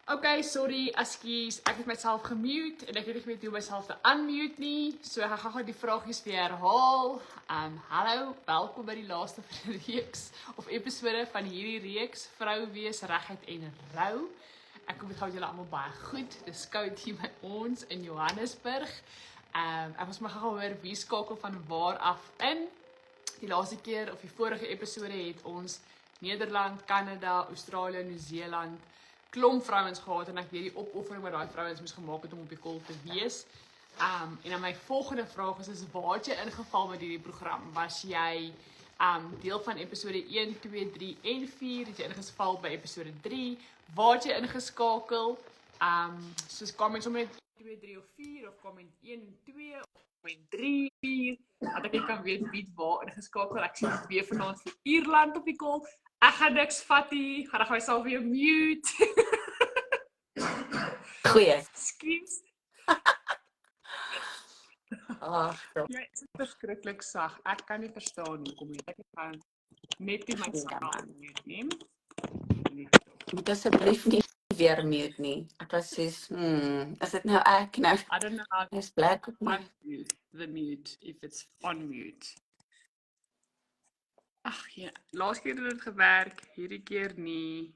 Okay, sorry, ekskuus, ek het myself gemute en ek weet nie weet hoe myself te unmute nie. So ek gaan gou die vragies weer herhaal. Hallo, welkom by die laaste van die reeks of episode van hierdie reeks Vrou wees, regheid en rou. Ek hoop dit gaan julle almal baie goed. Dis koud hier by ons in Johannesburg. Ek was maar gou hoor wie skakel van waar af in. Die laaste keer of die vorige episode het ons Nederland, Kanada, Australië, Nieu-Seeland klomp vrouens gehad en ek weet die opoffering wat daai vrouens moes gemaak het om op die call te wees. En dan my volgende vraag is waar het jy ingeval met hierdie program? Was jy deel van episode 1, 2, 3 en 4? Het jy ingeval by episode 3? Waar het jy ingeskakel? Soos comment sommer net 2, 3 of 4 of comment 1 en 2 of comment 3, 4, dat ek kan weet wie waar ingeskakel. Ek sien weer vanaand vir Ierland op die call. Ek gaan niks vat nie, gaan ek myself weer mute. Goeie. Excuse. Jy is verskriklik sag. Ek kan nie verstaan hoekom nie. Ek gaan net nie myself mute neem. Moet asseblief nie weer mute nie. Ek was soos, is dit nou ek nou? I don't know how to Is black op my. unmute the mute if it's on mute. Ag ja, laas keer het dit gewerk, hierdie keer nie.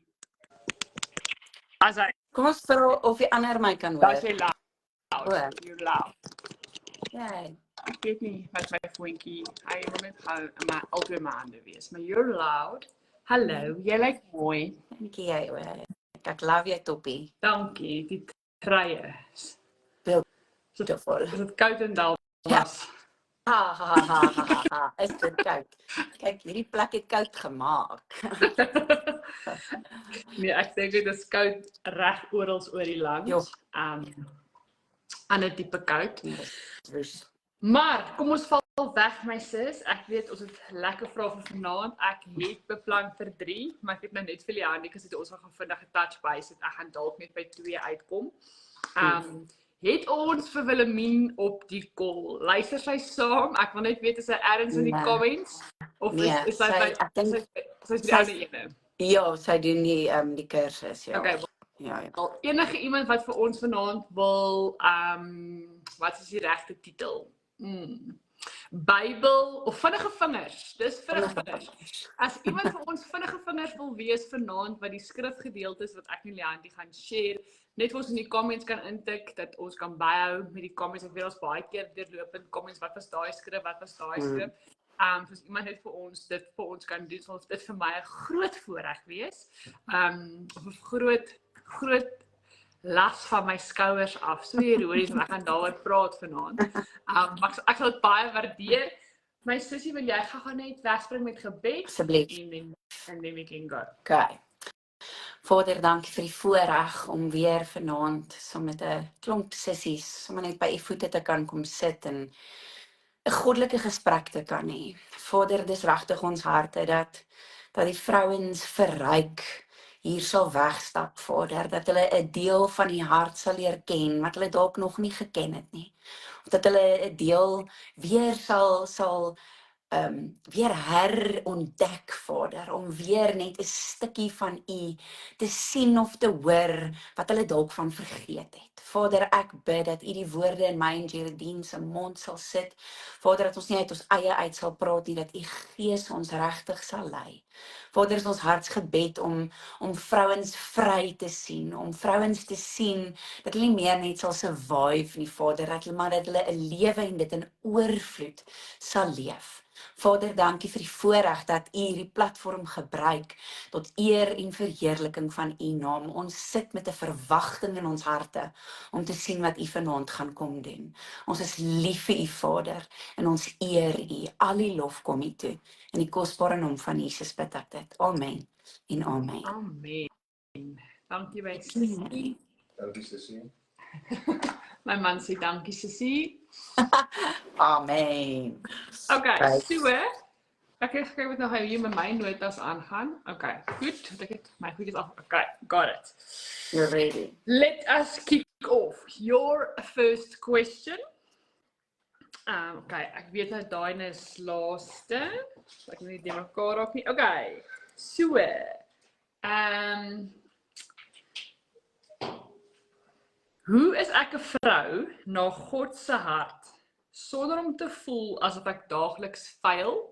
As hy, Kom ons vra of die ander my kan hoor. as jy loud, you're loud. Jy. Ek weet nie wat my voetjie, hy wil net gou maar albei maande wees, maar you're loud. Hallo, jy lyk mooi. Dankie jy hoor. Ek love jy toppie. Dankie, die treie. Beautiful. Is dit koud in Dallas? Ja. Ha, is dit koud. Kyk, hierdie plek het koud gemaak. Nee, ek dink dit is koud reg oral oor die land. Jo. Ander tipe koud. Dus, Maar kom ons val weg my sis. Ek weet ons het lekker vrae vir vanaand. Ek het beplan vir 3, maar ek het nou net vir die hand, ek het ons gaan vinnig 'n touch base. Ek gaan dalk net by 2 uitkom. Het ons vir Willemien op die call. Luister sy saam. Ek wil net weet is sy ergens in die Nee. comments of Nee, is sy sy- by ek dink- sy is die ander ene. ja, sy doen die kursus, ja. Okay, Ja. wel, enige iemand wat vir ons vanaand wil wat is die regte titel? Bybel of vinnige vingers. Dis vinnige vingers. As iemand vir ons vinnige vingers wil wees vanaand wat die skrifgedeeltes wat ek en Leanti gaan share, net vir ons in die comments kan intik dat ons kan byhou met die comments. Ek weet ons baie keer deurlopend comments wat was daai skrif, wat was daai skrif. Soos iemand net vir ons dit vir ons kan doen, sal dit vir my 'n groot voorreg wees. Of 'n groot las van my skouers af. So ironies, ek gaan daaroor praat vanaand. Maar ek sal dit baie waardeer. My sussie, wil jy gaan net wegspring met gebed? Asseblief. And then we can go. Okay. Vader, dankie vir die voorreg om weer vanaand saam met 'n klomp sissies sommer net by u voete te kan kom sit en 'n goddelike gesprek te kan hê. Vader, dis regtig ons harte dat die vrouens verryk hier sal wegstap, Vader, dat hulle 'n deel van die hart sal leer ken wat hulle dalk nog nie geken het nie. Of dat hulle 'n deel weer sal weer herontdek, Vader, om weer net 'n stukkie van u te sien of te hoor wat hulle dalk van vergeet het. Vader, ek bid dat u die woorde in my en Geraldine se mond sal sit. Vader, dat ons nie uit ons eie uit sal praat nie, dat u Gees ons regtig sal lei. Vader, is ons hartsgebed om vrouens vry te sien, om vrouens te sien dat hulle nie meer net sal survive nie, Vader, maar dat hulle 'n lewe en dit in oorvloed sal leef. Vader, dankie vir die voorreg dat u hierdie platform gebruik tot eer en verheerliking van u naam. Ons sit met 'n verwagting in ons harte om te sien wat u vanaand gaan kom doen. Ons is lief vir u, Vader, en ons eer u. Al die lof kom u toe. In die kosbare naam van Jesus bid ek dit. Amen en amen. Amen. Dankie my sussie. Dankie sussie. My man sê dankie sussie. Amen. Okay, Right. so ek moet nog hier met my notas aangaan. Okay, goed. Ek het my goedjies af. Okay, got it. You're ready. Let us kick off. Your first question. Okay, ek weet nou daai is laaste. So ek moet nie die mekaar raak nie. Okay. So, Hoe is ek 'n vrou na God se hart sonder om te voel asof ek daagliks faal,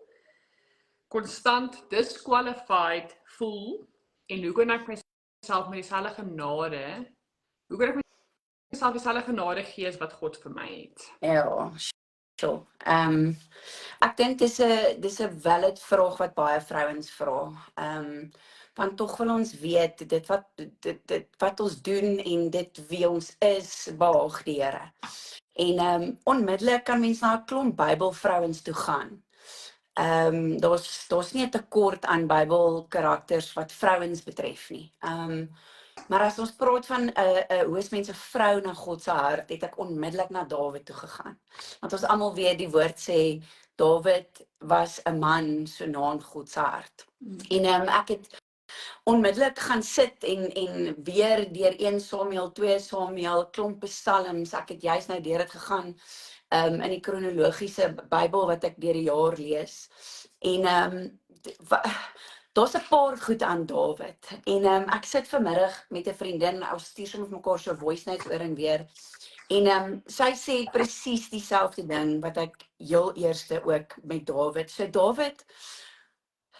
konstant disqualified voel en hoe kan ek myself met dieselfde genade, hoe kan ek myself dieselfde genade gee as wat God vir my het? Ja, sure. Ek dink dis 'n valid vraag wat baie vrouens vra. Want tog wil ons weet dit wat ons doen en dit wie ons is, behaag die Here. En onmiddellik kan mens na 'n klomp Bybelvrouens toe gaan. Daar's nie 'n tekort aan Bybelkarakters wat vrouens betref nie. Maar as ons praat van hoe is mense vrou na God se hart, het ek onmiddellik na Dawid toe gegaan. Want ons almal weet die woord sê Dawid was 'n man so na God se hart. En ek het onmiddellik gaan sit en weer deur 1 Samuel, 2 Samuel, klompe psalms. Ek het juist nou deur dit gegaan in die kronologiese Bybel wat ek deur die jaar lees. En daar's 'n paar goed aan Dawid. En ek sit vanmiddag met 'n vriendin, ons stuur soms mekaar so voice notes oor en weer. En sy sê presies dieselfde ding wat ek heel eerste ook met Dawid. So Dawid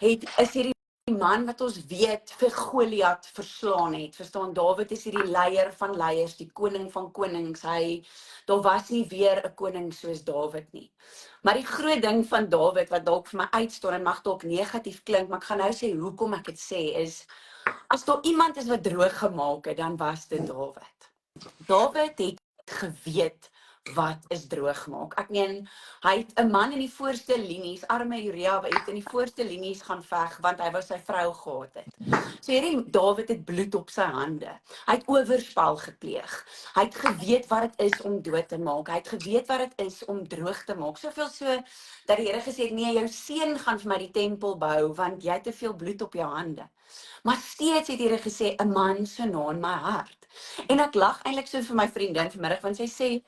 is hierdie man wat ons weet vir Goliat verslaan het. Verstaan, Dawid is hierdie leier van leiers, die koning van konings. Daar was nie weer 'n koning soos Dawid nie. Maar die groot ding van Dawid wat dalk vir my uitstaan en mag dalk negatief klink, maar ek gaan nou sê hoekom ek dit sê is as daar iemand is wat droog gemaak het, dan was dit Dawid. Dawid het geweet wat is droog maak. Ek meen, hy het 'n man in die voorste linies, arme Uria, het in die voorste linies gaan veg want hy wou sy vrou gehad het. So hierdie Dawid het bloed op sy hande. Hy het oorspel gepleeg. Hy het geweet wat dit is om dood te maak. Hy het geweet wat dit is om droog te maak. Soveel so dat die Here gesê het, nee, jou seun gaan vir my die tempel bou want jy het te veel bloed op jou hande. Maar steeds het die Here gesê 'n man so na in my hart. En ek lag eintlik so vir my vriendin vanmiddag want sy sê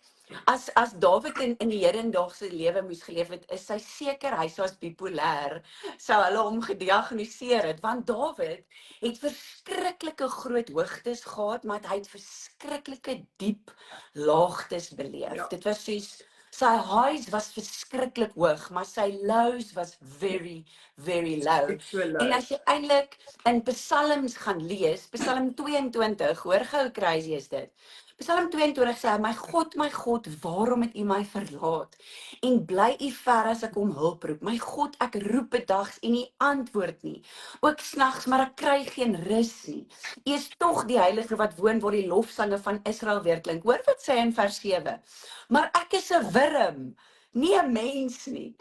as Dawid in die hedendaagse lewe moes geleef het, is sy seker hy was bipolêr, sou hulle hom gediagnoseer het, want Dawid het verskriklike groot hoogtes gehad, maar hy het verskriklike diep laagtes beleef. Ja. Dit was soos sy highs was verskriklik hoog, maar sy lows was very, very low. So low. En as jy eintlik in Psalms gaan lees, Psalm 22, hoor gou hoe crazy is dit. Psalm 22 sê, my God, waarom het U my verlaat? En bly U ver as ek om hulp roep? My God, ek roep bedags en U antwoord nie. Ook snags, maar ek kry geen rus nie. U is tog die heilige wat woon waar die lofsange van Israel weer klink. Hoor wat sê hy in vers 7. Maar ek is 'n wurm, nie 'n mens nie.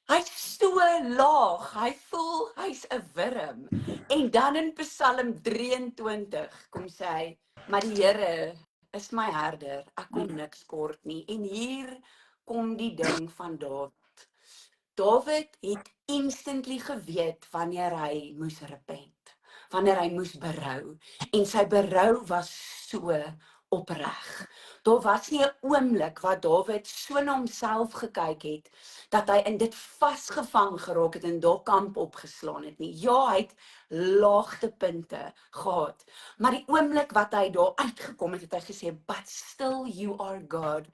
Hy's so laag, hy voel hy's 'n wurm. En dan in Psalm 23 kom sê hy, maar die Here is my herder, ek kom niks kort nie. En hier kom die ding van Dawid. Dawid het instantly geweet wanneer hy moes repent, wanneer hy moes berou. En sy berou was so opreg. Daar was nie 'n oomblik wat Dawid so na homself gekyk het, dat hy in dit vasgevang geraak het en daar kamp opgeslaan het nie. Ja, hy het laagtepunte gehad. Maar die oomblik wat hy daar uitgekom het, het hy gesê, but still you are God,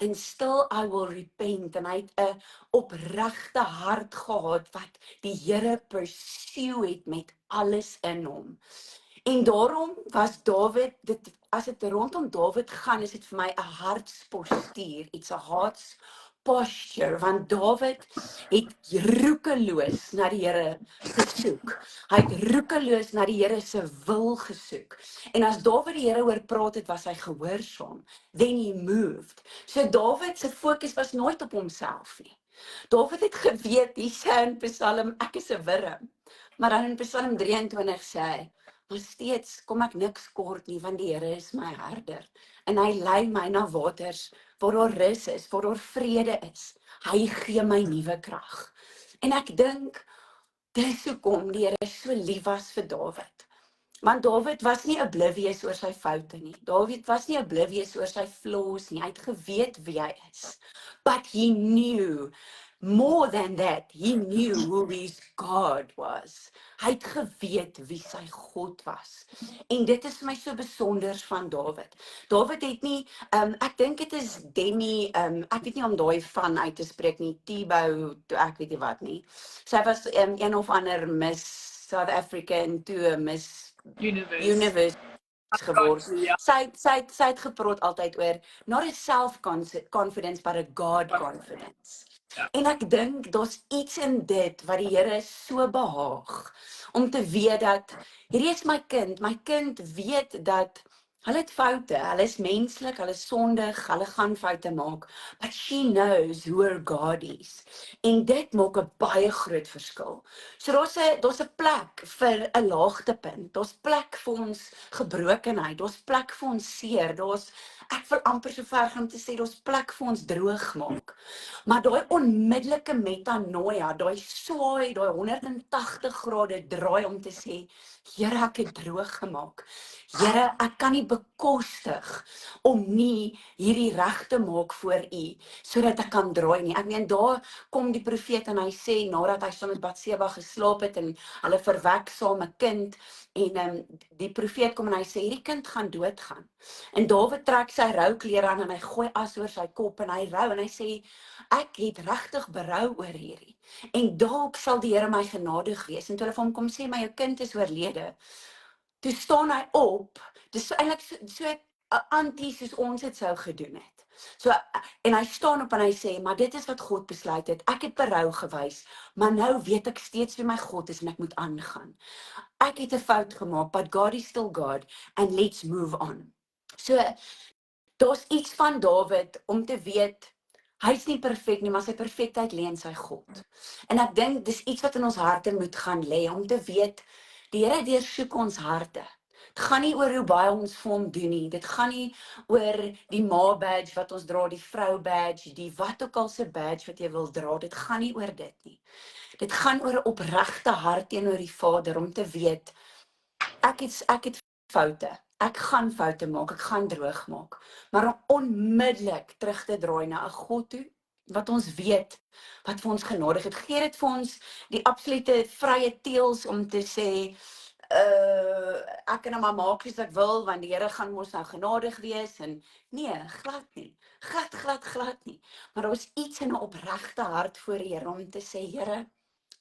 and still I will repent. En hy het 'n opregte hart gehad, wat die Here pursue het met alles in hom. En daarom was Dawid, as dit rondom Dawid gaan, is dit vir my 'n hartspostuur, iets 'n heart's posture, want Dawid het roekeloos na die Here gesoek. Hy het roekeloos na die Here se wil gesoek. En as Dawid die Here hoor praat het, was hy gehoorsaam. Then he moved. So Dawid se fokus was nooit op homself nie. Dawid het geweet, hier sê in Psalm, ek is 'n wurm. Maar dan in Psalm 23 sê hy, maar steeds kom ek niks kort nie, want die Here is my herder. En hy lei my na waters waar daar rus is, waar daar vrede is. Hy gee my nuwe krag. En ek dink, dis hoekom die Here so lief was vir Dawid. Want Dawid was nie oblivious oor sy foute nie. Dawid was nie oblivious oor sy flaws nie. Hy het geweet wie hy is. But he knew, more than that, he knew who his God was. Hy het geweet wie sy God was. En dit is vir my so besonder van Dawid. Dawid het nie, ek dink dit is Demi, ek weet nie om daai van uit te spreek nie, Tebow, ek weet nie wat nie. Sy was een of ander Miss South Africa en toe Miss Universe geword. Ja. Sy het gepraat altyd oor not a self-confidence, but a God-confidence. Ja. En ek dink, daar's iets in dit wat die Here so behaag, om te weet dat, hierdie is my kind weet dat, hulle het foute, hulle is menslik, hulle is sondig, hulle gaan foute maak, but she knows who her God is. En dit maak 'n baie groot verskil. So daar's 'n plek vir 'n laagtepunt, daar's plek vir ons gebrokenheid, daar's plek vir ons seer, ek wil amper so ver gaan om te sê, daar's plek vir ons droog maak. Maar daai onmiddellike metanoia, daai swaai, daai 180 grade draai om te sê, Here, ek het droog gemaak. Here, ek kan nie bekostig om nie hierdie reg te maak voor U, sodat ek kan draai nie. Ek meen, daar kom die profeet en hy sê, nadat hy saam met Batseba geslaap het en hulle verwek saam 'n kind, en die profeet kom en hy sê, hierdie kind gaan doodgaan. En Dawid trek sy rouklere aan en hy gooi as oor sy kop en hy rou en hy sê, ek het regtig berou oor hierdie. En dalk sal die Here my genadig wees. En toe hulle vir hom kom sê, maar jou kind is oorlede. Toe staan hy op, dis eintlik so 'n antie soos ons dit sou gedoen het. So, en hy staan op en hy sê, maar dit is wat God besluit het. Ek het berou gewys, maar nou weet ek steeds wie my God is en ek moet aangaan. Ek het 'n fout gemaak, but God is still God, and let's move on. So, daar's iets van Dawid om te weet, hy's nie perfek nie, maar sy perfektheid lê in sy God. En ek dink dis iets wat in ons harte moet gaan lê, om te weet, die Here deursoek ons harte. Dit gaan nie oor hoe baie ons vir hom doen nie. Dit gaan nie oor die ma badge wat ons dra, die vrou badge, die wat ook al se badge wat jy wil dra. Dit gaan nie oor dit nie. Dit gaan oor 'n opregte hart teenoor die Vader, om te weet, ek het foute. Ek gaan foute maak, ek gaan droog maak. Maar om onmiddellik terug te draai na 'n God toe, wat ons weet, wat vir ons genadig het. Gee dit vir ons die absolute vrye teels om te sê, ek kan nou maar maak soos ek wil, want die Here gaan mos nou genadig wees, en nee, glad nie. Glad nie. Maar daar is iets in 'n opregte hart voor die Here om te sê, Here,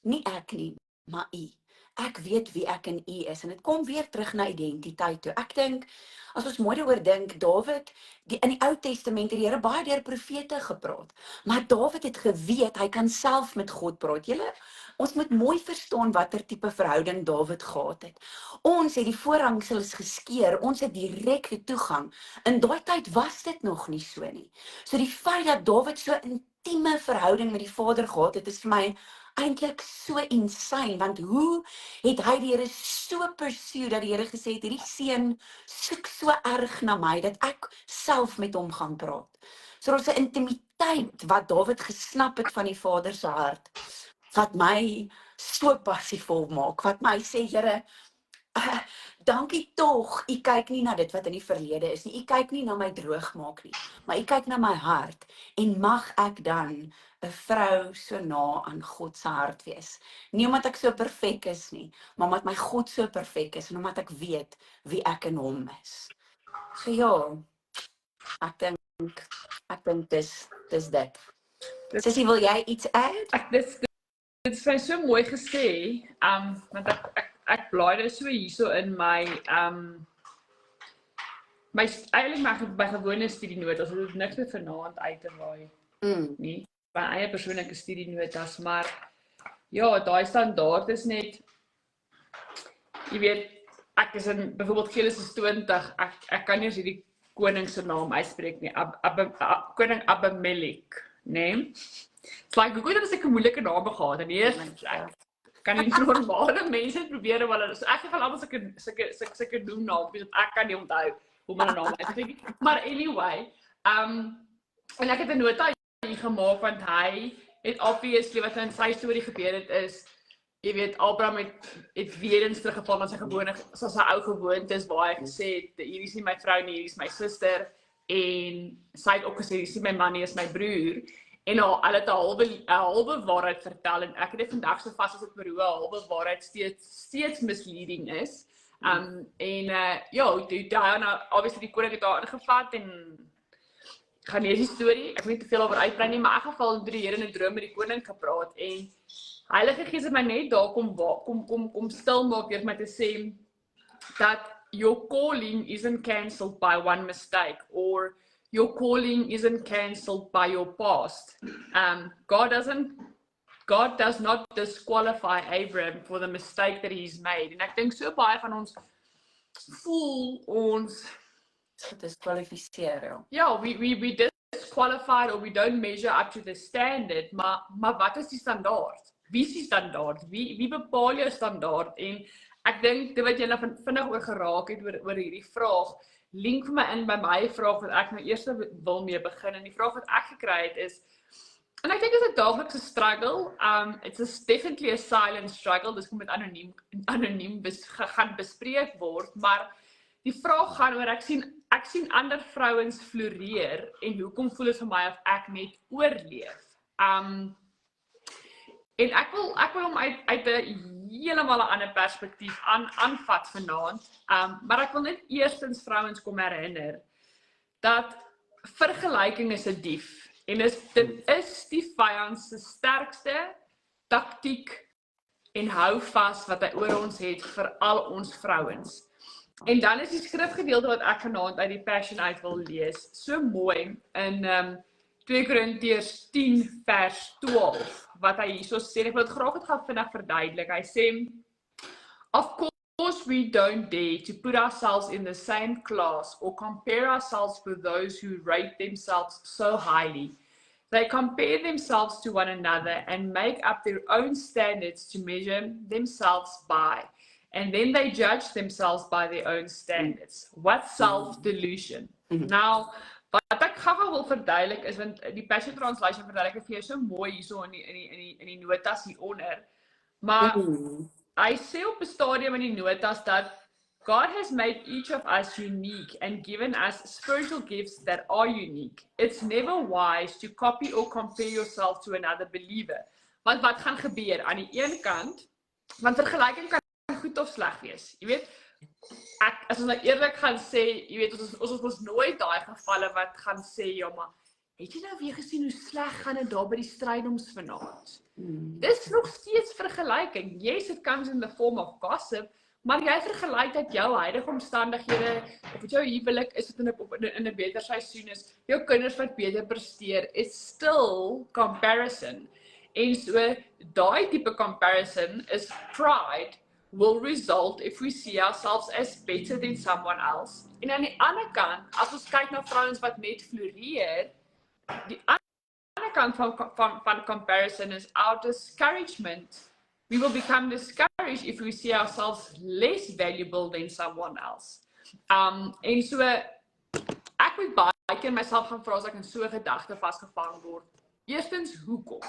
nie ek nie, maar U. Ek weet wie ek in U is, en dit kom weer terug na identiteit toe. Ek dink, as ons mooi daaroor dink, Dawid, in die Ou Testament het die Here baie deur profete gepraat, maar Dawid het geweet, hy kan self met God praat. Ons moet mooi verstaan watter tipe verhouding Dawid gehad het. Ons het die voorhangsels geskeur, ons het direkte toegang. In daai tyd was dit nog nie so nie. So die feit dat Dawid so 'n intieme verhouding met die Vader gehad het, is vir my eintlik so insane, want hoe het hy die Here so pursue, dat die Here gesê het, hierdie seun soek so erg na my, dat ek self met hom gaan praat. So daar's 'n intimiteit wat Dawid gesnap het van die Vader se hart, wat my so passievol maak, wat my sê, Here, dankie tog, U kyk nie na dit wat in die verlede is nie, U kyk nie na my droogmaak nie, maar U kyk na my hart, en mag ek dan 'n vrou so na aan God se hart wees. Nie omdat ek so perfek is nie, maar omdat my God so perfek is, en omdat ek weet wie ek in hom is. So ja, ek dink dis dit. Sissie, wil jy iets add? Dit is so mooi gesê, want ek blaai dit so hierso in my, eintlik my gewone studienotas, dit het niks met vanaand uit te waai nie, my eie persoonlike studienotas, maar ja, daai standaard is net, jy weet, ek is in, byvoorbeeld Genesis 20, ek kan nie eens hierdie koning se naam uitspreek nie, koning Abimelek, nee? It's like, ek weet dat is ek 'n moeilike naam gehad, en eers, ek kan nie normale mense probeer, maar in elk geval allemaal sulke noemnaam, want ek kan nie onthou hoe my naam uitspreek, maar anyway, en ek het 'n nota hier gemaak, want hy het obviously, wat in sy storie gebeur het is, jy weet, Abraham het weer eens teruggeval na sy gewone, soos sy ou gewoontes, waar hy gesê het, hierdie is nie my vrou nie, hierdie is my suster, en sy het ook gesê, hierdie is nie my man nie, is my broer, En hulle het 'n halwe waarheid vertel en ek het dit vandag so vas as dit maar hoe 'n halwe waarheid steeds misleading is. Ja, Diana, obviously die koning het haar ingevat en ek gaan lees die storie, ek weet nie te veel oor uitbrei nie, maar in elk geval het die Here in 'n droom met die koning gepraat en Heilige Gees het my net daar kom stil maak deur my te sê dat your calling isn't cancelled by one mistake or your calling isn't cancelled by your past. God does not disqualify Abraham for the mistake that he's made. En ek dink so baie van ons voel ons gediskwalifiseer. Ja, we disqualified or we don't measure up to the standard, maar wat is die standaard? Wie is die standaard? Wie bepaal jou standaard? En ek dink dit wat jy nou vinnig oor geraak het oor hierdie vraag, link vir my in by my vraag wat ek nou eers wil mee begin. En die vraag wat ek gekry het is, en ek dink dit is 'n daaglikse struggle. It's definitely a silent struggle. Dis kom met anoniem gaan bespreek word, maar die vraag gaan oor ek sien ander vrouens floreer en hoekom voel dit vir my of ek net oorleef. En ek wil hom uit 'n heeltemal 'n ander perspektief aanvat vanaand. Maar ek wil net eerstens vrouens kom herinner dat vergelyking is 'n dief en dit is die vyand se sterkste taktiek en hou vas wat hy oor ons het vir al ons vrouens. En dan is die skrifgedeelte wat ek vanaand uit die Passion uit wil lees, so mooi in 2 Korintiërs 10 vers 12, wat hy hierso sê, ek wil dit graag het gaan vinnig verduidelik. Hy sê, of course we don't dare to put ourselves in the same class or compare ourselves with those who rate themselves so highly. They compare themselves to one another and make up their own standards to measure themselves by. And then they judge themselves by their own standards. What self-delusion? Now, wat ek gou wil verduidelik is, want die Passion Translation verduidelik vir jou so mooi hierso in die notas hieronder. Maar hy sê op 'n stadium in die notas dat God has made each of us unique and given us spiritual gifts that are unique. It's never wise to copy or compare yourself to another believer. Want wat gaan gebeur aan die een kant? Want vergelyking kan goed of sleg wees. Jy weet, as ons nou eerlik gaan sê, jy weet, ons nooit daai gevalle wat gaan sê, ja, maar het jy nou weer gesien hoe sleg gaan dit daar by die strydoms vanaand? Dis nog steeds vergelyking. Yes, it comes in the form of gossip, maar jy vergelyk dat jou huidige omstandighede, of dit jou huwelik is wat in 'n beter seisoen is, jou kinders wat beter presteer, is still comparison. En so, daai tipe comparison is pride will result if we see ourselves as better than someone else. En aan die ander kant, as ons kyk na vrouens wat net floreer, die ander kant van comparison is our discouragement. We will become discouraged if we see ourselves less valuable than someone else. En so, ek moet baie keer myself gaan vra as ek in so 'n gedagte vasgevang word. Eerstens, hoekom?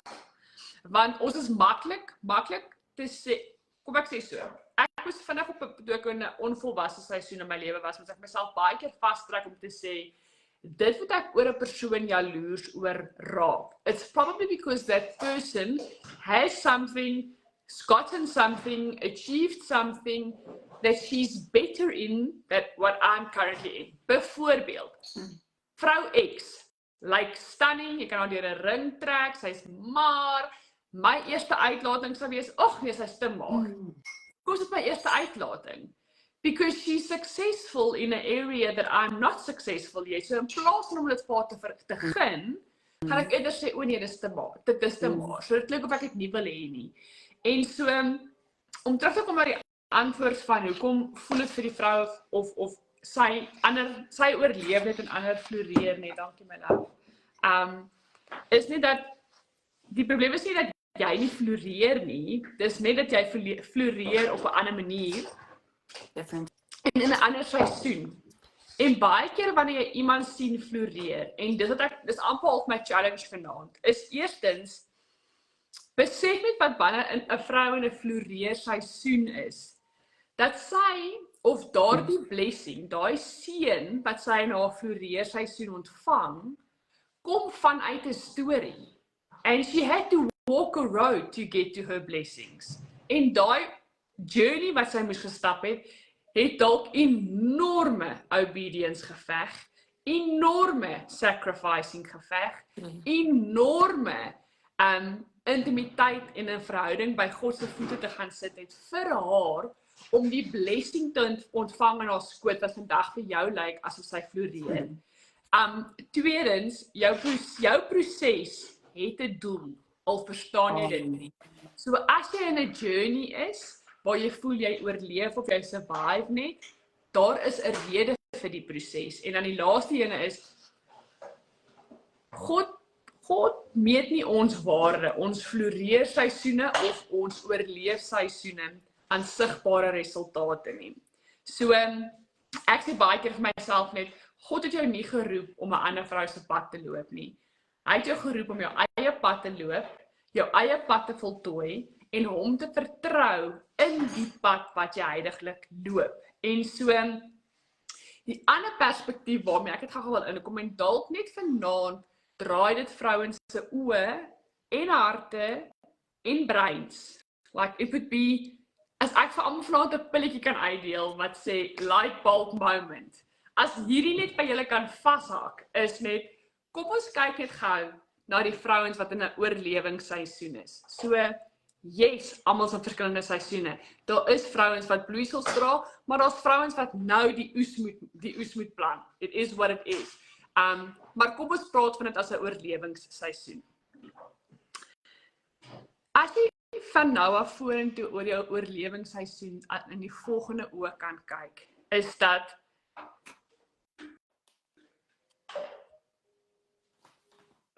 Want ons is maklik te sê, kom ek sê so, ek was vinnig toe ek in 'n onvolwasse seisoen in my lewe was, moet ek myself baie keer vastrek om te sê, dit wat ek oor 'n persoon jaloers oor raak. It's probably because that person has something, gotten something, achieved something that she's better in than what I'm currently in. Byvoorbeeld, vrou X, like stunning, jy kan haar deur 'n ring trek, sy's maar, my eerste uitlating sou wees, nee, sy's te maar. Hoekom is dit my eerste uitlating? Because she's successful in an area that I'm not successful yet. So in plaas van om dit vir te begin, gaan ek eerder sê, nee, dis te maar. Dit is te maar. So dit klink of ek dit nie wil hê nie. En so, om terug te kom na die antwoord van hoekom voel dit vir die vrou of sy oorleef dit en ander floreer nie, dankie my love. Is nie dat, die probleem is nie dat jy nie floreer nie, dis net dat jy floreer op 'n ander manier, en in 'n ander seisoen. En baie keer wanneer jy iemand sien floreer, en dis amper half my challenge vanaand, is eerstens, besef net wat wanneer 'n vrou in 'n floreer seisoen is, dat sy, of daardie blessing, daai seën wat sy in haar floreer seisoen ontvang, kom vanuit 'n storie. And she had to walk a road to get to her blessings. En daai journey wat sy moes gestap het dalk enorme obedience geveg, enorme sacrificing geveg, enorme intimiteit en 'n verhouding by God se voete te gaan sit het vir haar om die blessing te ontvang in haar skoot wat vandag vir jou lyk asof sy floreer. Tweedens, jou proses het 'n doel, al verstaan jy dit nie. So as jy in 'n journey is, waar jy voel jy oorleef of jy survive net, daar is 'n rede vir die proses. En dan die laaste ene is, God meet nie ons waarde, ons floreer seisoene of ons oorleef seisoene aan sigbare resultate nie. So, ek sê baie keer vir myself net, God het jou nie geroep om 'n ander vrou se pad te loop nie. Hy het jou geroep om jou eie pad te loop, jou eie pad te voltooi, en hom te vertrou in die pad wat jy heidaglik loop. En so, die ander perspektief waarmee ek het gou wil inkom, en dalk net vanaand draai dit vrouens se oë en harte en breins. Like it would be, as ek vir almal vanaand 'n pilletjie kan uitdeel wat sê light bulb moment. As hierdie net by julle kan vashak, is net, kom ons kyk net gou na die vrouens wat in 'n oorlewingsseisoen is. So, yes, almal se verskillende seisoene. Daar is vrouens wat bloeisels dra, maar daar's vrouens wat nou die oes moet plant. It is what it is. Maar kom ons praat van dit as 'n oorlewingsseisoen. As jy van nou af vorentoe oor jou oorlewingsseisoen in die volgende oë kan kyk, is dat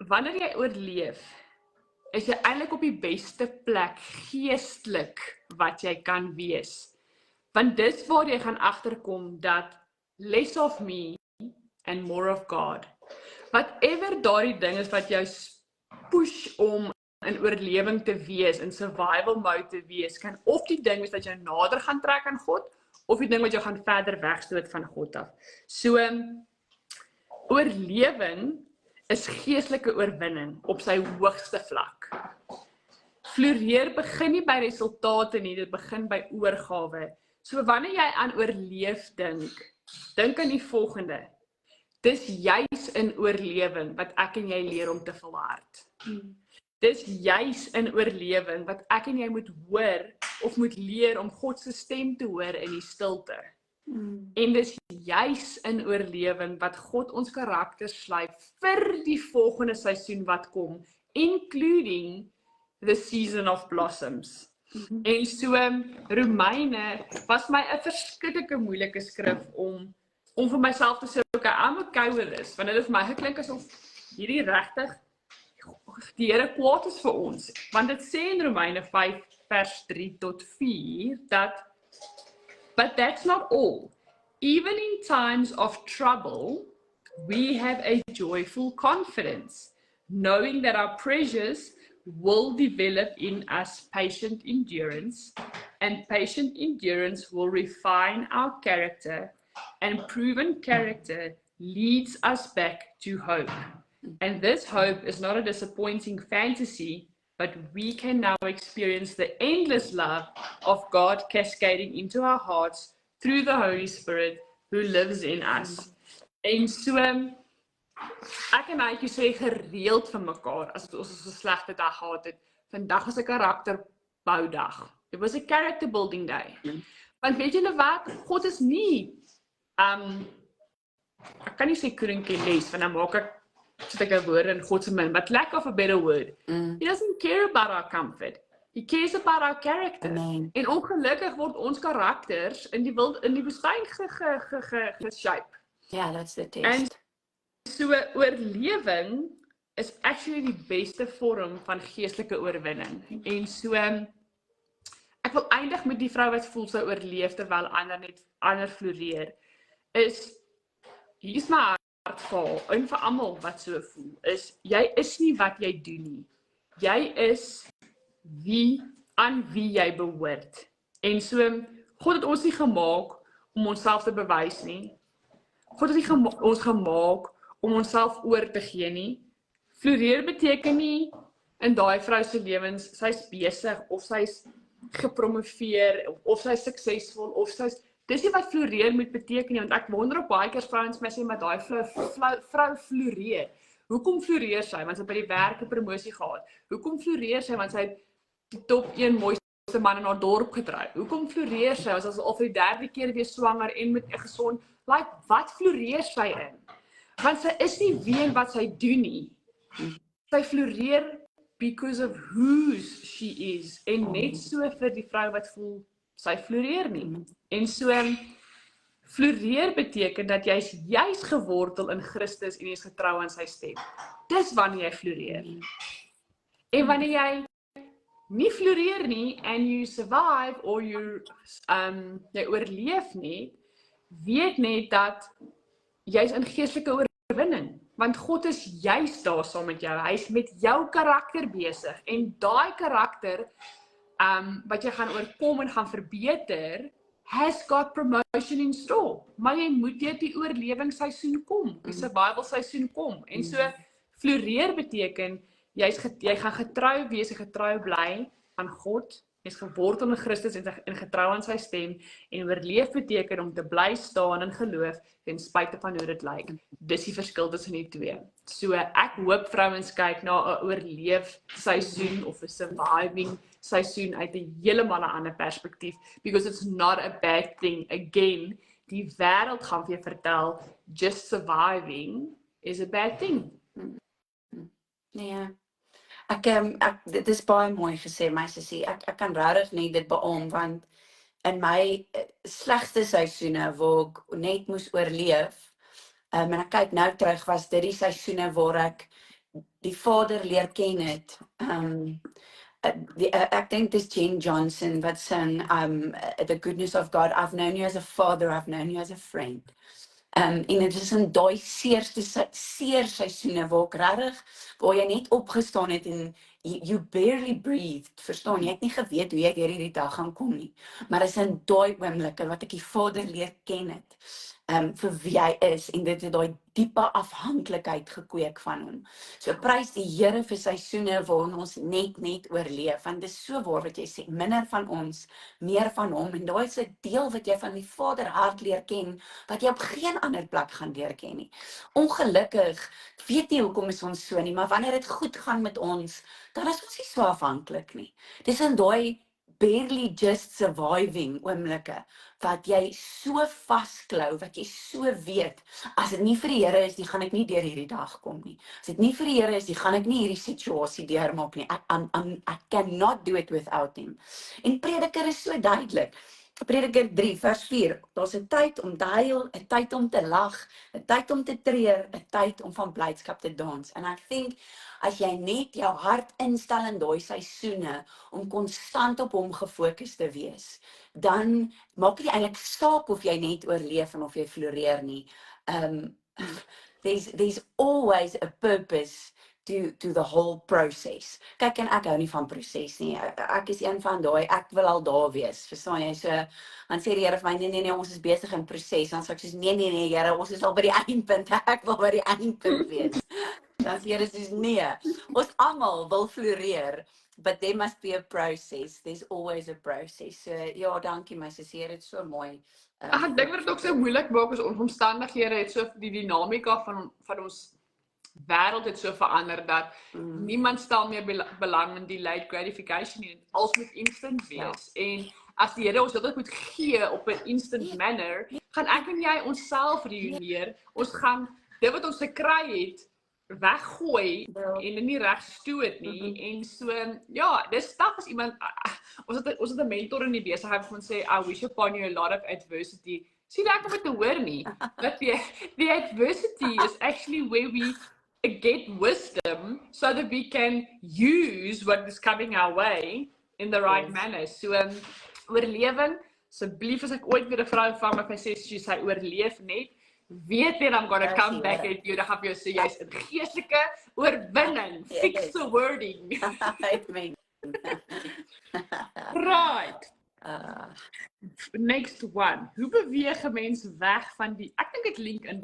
wanneer jy oorleef, is jy eintlik op die beste plek geestelik wat jy kan wees. Want dis waar jy gaan agterkom dat less of me and more of God. Whatever daardie ding is wat jou push om in oorlewing te wees, in survival mode te wees, kan of die ding is dat jy nader gaan trek aan God, of die ding wat jou gaan verder wegstoot van God af. So, oorlewing is geestelike oorwinning op sy hoogste vlak. Floreer begin nie by resultate nie, dit begin by oorgawe. So wanneer jy aan oorleef dink aan die volgende. Dis juis in oorlewing wat ek en jy leer om te volhard. Dis juis in oorlewing wat ek en jy moet hoor of moet leer om God se stem te hoor in die stilte. En dis juis in oorlewing wat God ons karakter slyp vir die volgende seisoen wat kom, including the season of blossoms. En so, Romeine was my 'n verskriklike moeilike skrif om vir myself te sê, okay, I'm okay with this, want dit het vir my geklink asof hierdie regtig die Here kwaad is vir ons, want dit sê in Romeine 5 vers 3 tot 4 dat but that's not all. Even in times of trouble, we have a joyful confidence, knowing that our pressures will develop in us patient endurance, and patient endurance will refine our character, and proven character leads us back to hope. And this hope is not a disappointing fantasy, but we can now experience the endless love of God cascading into our hearts through the Holy Spirit who lives in us. En so, ek en hy sê gereeld vir mekaar, as ons 'n slegte dag gehad het, vandag is 'n karakterboudag. It was a character building day. Want weet julle wat, God is nie, ek kan nie sê korinkie les, want dan maak ek sodat woord in God se min, but lack of a better word. He doesn't care about our comfort. He cares about our character. Amen. En ongelukkig word ons karakters in die woestyn geshape. Yeah, that's the test. En so oorlewing is actually die beste vorm van geestelike oorwinning. En so ek wil eindig met die vrou wat voel sy oorleef terwyl ander floreer. Hier's my hartval, en vir almal wat so voel, jy is nie wat jy doen nie. Jy is aan wie jy behoort. En so, God het ons nie gemaak om onsself te bewys nie. God het nie ons gemaak om onsself oor te gee nie. Floreer beteken nie in daai vrou se lewens, sy's besig of sy's gepromoveer of sy's suksesvol of dis nie wat floreer moet beteken nie, want ek wonder op baie keer vrouens my sê maar daai vrou floreer. Hoekom floreer sy? Want sy het by die werk 'n promosie gehad. Hoekom floreer sy? Want sy het die top 1 mooiste man in haar dorp getrou. Hoekom floreer sy? Want sy is al vir die 3de keer weer swanger en met 'n gesond, wat floreer sy in? Want sy is nie wie en wat sy doen nie. Sy floreer because of who she is. En net so vir die vrou wat voel, sy floreer nie. En so, floreer beteken dat jy's juis gewortel in Christus en jy's getrou aan sy stem. Dis wanneer jy floreer. En wanneer jy nie floreer nie, and you survive, or jy oorleef nie, weet net dat jy's in geestelike oorwinning. Want God is juis daar saam met jou. Hy's met jou karakter besig. En daai karakter, wat jy gaan oorkom en gaan verbeter, has got promotion in store. Maar jy moet deur die oorlewingsseisoen kom, die survival seisoen kom. En so, floreer beteken, jy gaan getrou wees, getrou bly aan God, jy is gewortel in Christus en getrou aan sy stem, en oorleef beteken om te bly staan in geloof, ten spyte van hoe dit lyk. Dis die verskil tussen die twee. So, ek hoop vrouens kyk na 'n oorleef seisoen of 'n surviving seisoen uit 'n heeltemal 'n ander perspektief, because it's not a bad thing. Again, die wêreld gaan vir jou vertel, just surviving is a bad thing. Nee. Dit is baie mooi gesê, my sussie. Ek kan regtig nie dit beamoen, want in my slegste seisoene waar ek net moes oorleef, en ek kyk nou terug, was dit die seisoene waar ek die Vader leer ken het. Ek dink dis Jen Johnson wat sing, The Goodness of God, I've known you as a father, I've known you as a friend. En dit is in daai seer seisoene waar ek regtig, waar jy net opgestaan het en you barely breathed, verstaan, jy het nie geweet hoe jy deur hierdie dag gaan kom nie, maar is in daai oomblikke wat ek die Vader leer ken het, vir wie hy is, en dit het daai diepe afhanklikheid gekweek van hom. So prys die Here vir seisoene waarin ons net oorleef, want dis so waar wat jy sê, minder van ons, meer van hom, en daai is 'n deel wat jy van die Vader hart leer ken, wat jy op geen ander plek gaan leer ken nie. Ongelukkig, weet nie hoekom is ons so nie, maar wanneer dit goed gaan met ons, dan is ons nie so afhanklik nie. Dis in daai barely just surviving oomblikke, wat jy so vasklou, wat jy so weet, as dit nie vir die Here is, die gaan ek nie deur hierdie dag kom nie. As dit nie vir die Here is, die gaan ek nie hierdie situasie deurmaak nie. I cannot do it without him. En Prediker is so duidelik. Prediker 3 vers 4, daar's 'n tyd om te huil, 'n tyd om te lag, 'n tyd om te treur, 'n tyd om van blydskap te dans. En ek dink, as jy net jou hart instel in daai seisoene, om konstant op hom gefokus te wees, dan maak dit eintlik saak of jy net oorleef en of jy floreer nie. There's always a purpose to the whole process. Kyk, en ek hou nie van proses nie. Ek is een van daai, ek wil al daar wees. Verstaan jy? So, dan sê die Here vir my, nee, ons is besig in proses. Dan sê ek soos, nee, Here, ons is al by die eindpunt. Ek wil by die eindpunt wees. Dan sê die Here soos, nee, ons almal wil floreer, but there must be a process. There's always a process. So, ja, dankie my sussie, dit is so mooi. Ek dink wat dit ook so moeilik maak is, ons omstandighede het so die dinamika van ons wêreld het so verander dat niemand stel meer belang in delayed gratification nie. Alles moet instant wees. En as die Here ons dit moet gee op 'n instant manner, gaan ek en jy onsself reunieer. Ons gaan dit wat ons gekry het weggooi en nie reg stoot nie. En so, ja, dis taaf as iemand, ons het 'n mentor in die besigheid wat sê, I wish upon you a lot of adversity. Sien ek om dit te hoor nie. Dat the adversity is actually where we get wisdom so that we can use what is coming our way in the right manner. So, oorlewing, asseblief as ek ooit weer 'n vrou vang wat my sê, sy oorleef net, weet net I'm gonna come back at you, dan gaan jy sê, jy's in geestelike oorwinning. Fix the wording. Right. Next one. Hoe beweeg 'n mens weg van die, ek dink dit link in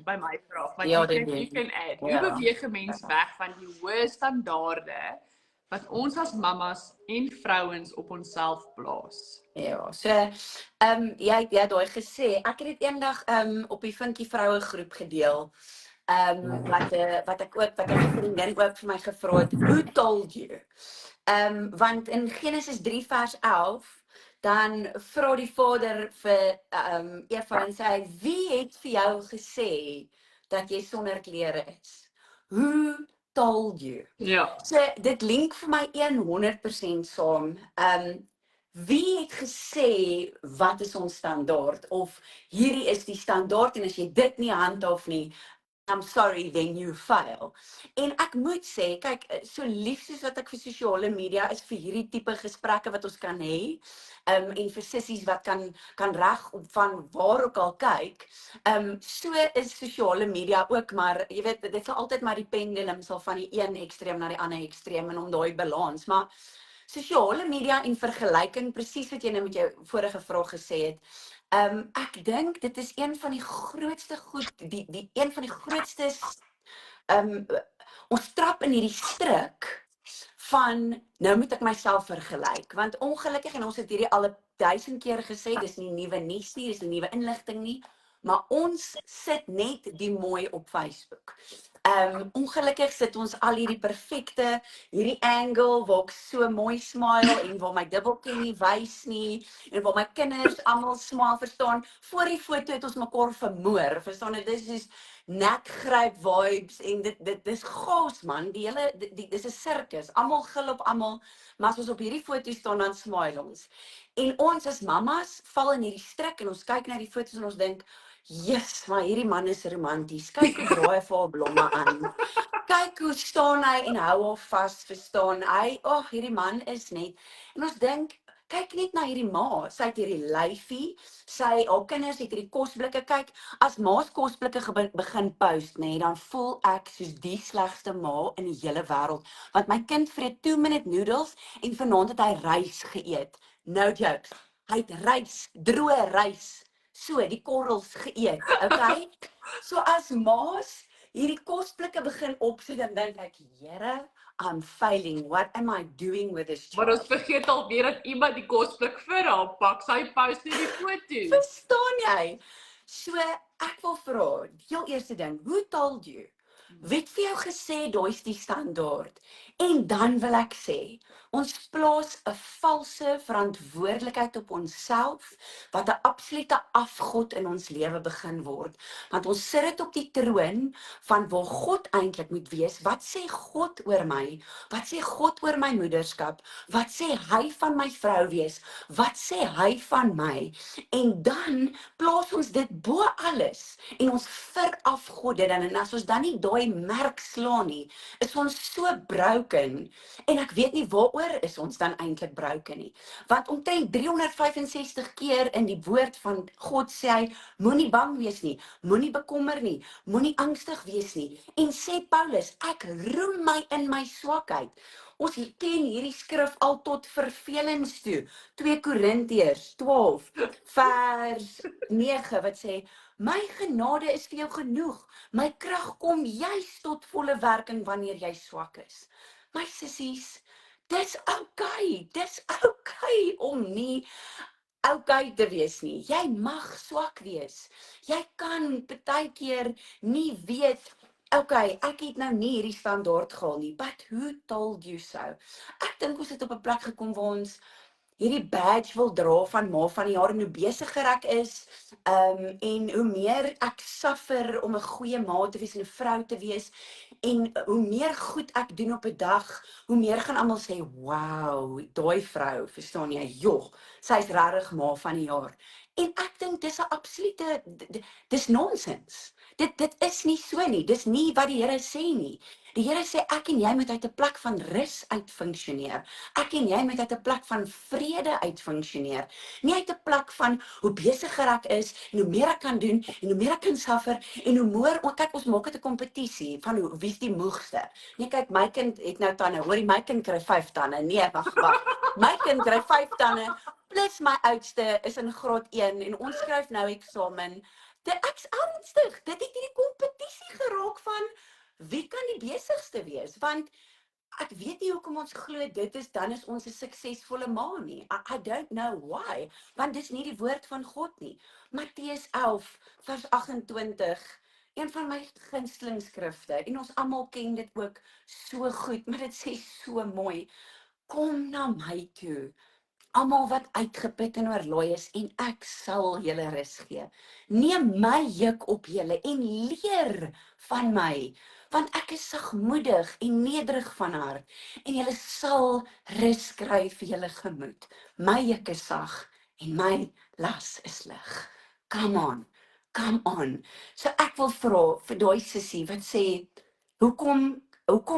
by my vraag, maar you can add. Hoe beweeg 'n mens weg van die hoë standaarde wat ons as mammas en vrouens op onsself plaas. Ja, so jy het daai gesê, ek het dit eendag op die Vinkie vroue groep gedeel. Wat ek vriendin ook vir my gevra het, who told you? Want in Genesis 3 vers 11 dan vra die Vader vir Eva en sê, wie het vir jou gesê dat jy sonder klere is? Who told you? Ja. So dit link vir my 100% saam. Wie het gesê wat is ons standaard of hierdie is die standaard en as jy dit nie handhaaf nie, I'm sorry, then you fail. En ek moet sê, kyk, so lief soos wat ek vir sosiale media is vir hierdie tipe gesprekke wat ons kan hê, en vir sissies wat kan reg op van waar ook al kyk, so is sosiale media ook maar, jy weet, dit sal altyd maar die pendulum sal van die een ekstreem na die ander ekstreem en om daai balans, maar sosiale media en vergelyking, presies wat jy nou met jou vorige vraag gesê het, ek dink dit is een van die grootste goed, een van die grootste, ons trap in hierdie struik van, nou moet ek myself vergelyk, want ongelukkig, en ons het hierdie al 1000 keer gesê, dis nie nuwe nuus nie, dis nie nuwe inligting nie, maar ons sit net die mooi op Facebook. Ongelukkig sit ons al hierdie perfekte, hierdie angle waar ek so mooi smile en waar my dubbelkin nie wys nie en waar my kinders almal smile, verstaan. Voor die foto het ons mekaar vermoor, verstaan. Dit is soos nekgryp vibes en dit is gaas man. Die hele dis 'n sirkus. Almal gil op almal, maar as ons op hierdie foto staan dan smile ons. En ons as mammas val in hierdie struik en ons kyk na die foto's en ons dink, "Yes, maar hierdie man is romanties. Kyk hoe draai hy vir haar blomme aan. Kyk hoe staan hy en hou haar vas, verstaan. Hierdie man is net." En ons dink, kyk net na hierdie ma. Sy het hierdie lyfie, haar kinders het hierdie kosblikke. Kyk, as ma's kosblikke begin post, nee, dan voel ek soos die slegste ma in die hele wêreld. Want my kind vreet 2-minute noodles en vanaand het hy rys geëet. No jokes. Hy het rys, droë rys. So, die korrels geëet, okay? So as ma's hierdie kosblikke begin opsit, dan dink ek, Here, I'm failing. What am I doing with this Maar child? ons vergeet alweer dat iemand die kosblik vir haar pak, sy post nie die foto. Verstaan jy? So, ek wil vra, heel eerste ding, who told you? Wie het vir jou gesê daai is die standaard? En dan wil ek sê, ons plaas 'n valse verantwoordelikheid op onsself wat 'n absolute afgod in ons lewe begin word. Want ons sit dit op die troon van waar God eintlik moet wees. Wat sê God oor my? Wat sê God oor my moederskap? Wat sê hy van my vrou wees? Wat sê hy van my? En dan plaas ons dit bo alles en ons verafgod dit dan, en as ons dan nie daai merk slaan nie, is ons so broken. En ek weet nie waaroor is ons dan eintlik broken nie. Want omtrent 365 keer in die woord van God sê hy, moenie bang wees nie, moenie bekommer nie, moenie angstig wees nie. En sê Paulus, ek roem my in my swakheid. Ons ken hierdie skrif al tot vervelings toe. 2 Korintiërs 12 vers 9 wat sê, my genade is vir jou genoeg. My krag kom juis tot volle werking wanneer jy swak is. My sissies, dis okay om nie okay te wees nie. Jy mag swak wees. Jy kan partykeer nie weet, okay, ek het nou nie hierdie standaard gehaal nie, but who told you so? Ek dink ons het op 'n plek gekom waar ons hierdie badge wil dra van ma van die jaar en hoe besiger ek is, en hoe meer ek suffer om 'n goeie ma te wees en 'n vrou te wees, en hoe meer goed ek doen op 'n dag, hoe meer gaan almal sê, wow, daai vrou, verstaan jy, joh, sy's regtig ma van die jaar. En ek dink dis 'n absolute, dis nonsens. Dit is nie so nie, dis nie wat die Here sê nie. Die Here sê ek en jy moet uit 'n plek van rus uit funksioneer. Ek en jy moet uit 'n plek van vrede uit funksioneer. Nie uit 'n plek van hoe besiger ek is en hoe meer ek kan doen en hoe meer ek kan suffer en hoe meer, kyk ons maak dit 'n kompetisie van wie's die moegste. Nee, kyk, my kind het nou tande. Hoorie, my kind kry 5 tande. Nee, wag. My kind kry 5 tande plus my oudste is in graad 1 en ons skryf nou eksamen. Ek's ernstig. Dit het hierdie kompetisie geraak van wie kan die besigste wees? Want ek weet nie hoekom ons glo dit is dan is ons 'n suksesvolle ma nie. I don't know why, want dis nie die woord van God nie. Matteus 11 vers 28, een van my gunsteling skrifte en ons almal ken dit ook so goed, maar dit sê so mooi. Kom na my toe, almal wat uitgeput en oorlaai is, en ek sal julle rus gee. Neem my juk op julle en leer van my, want ek is sagmoedig en nederig van hart, en julle sal rus kry vir julle gemoed. My juk is sag en my las is lig. Come on, come on. So ek wil vra vir daai sussie wat sê, hoekom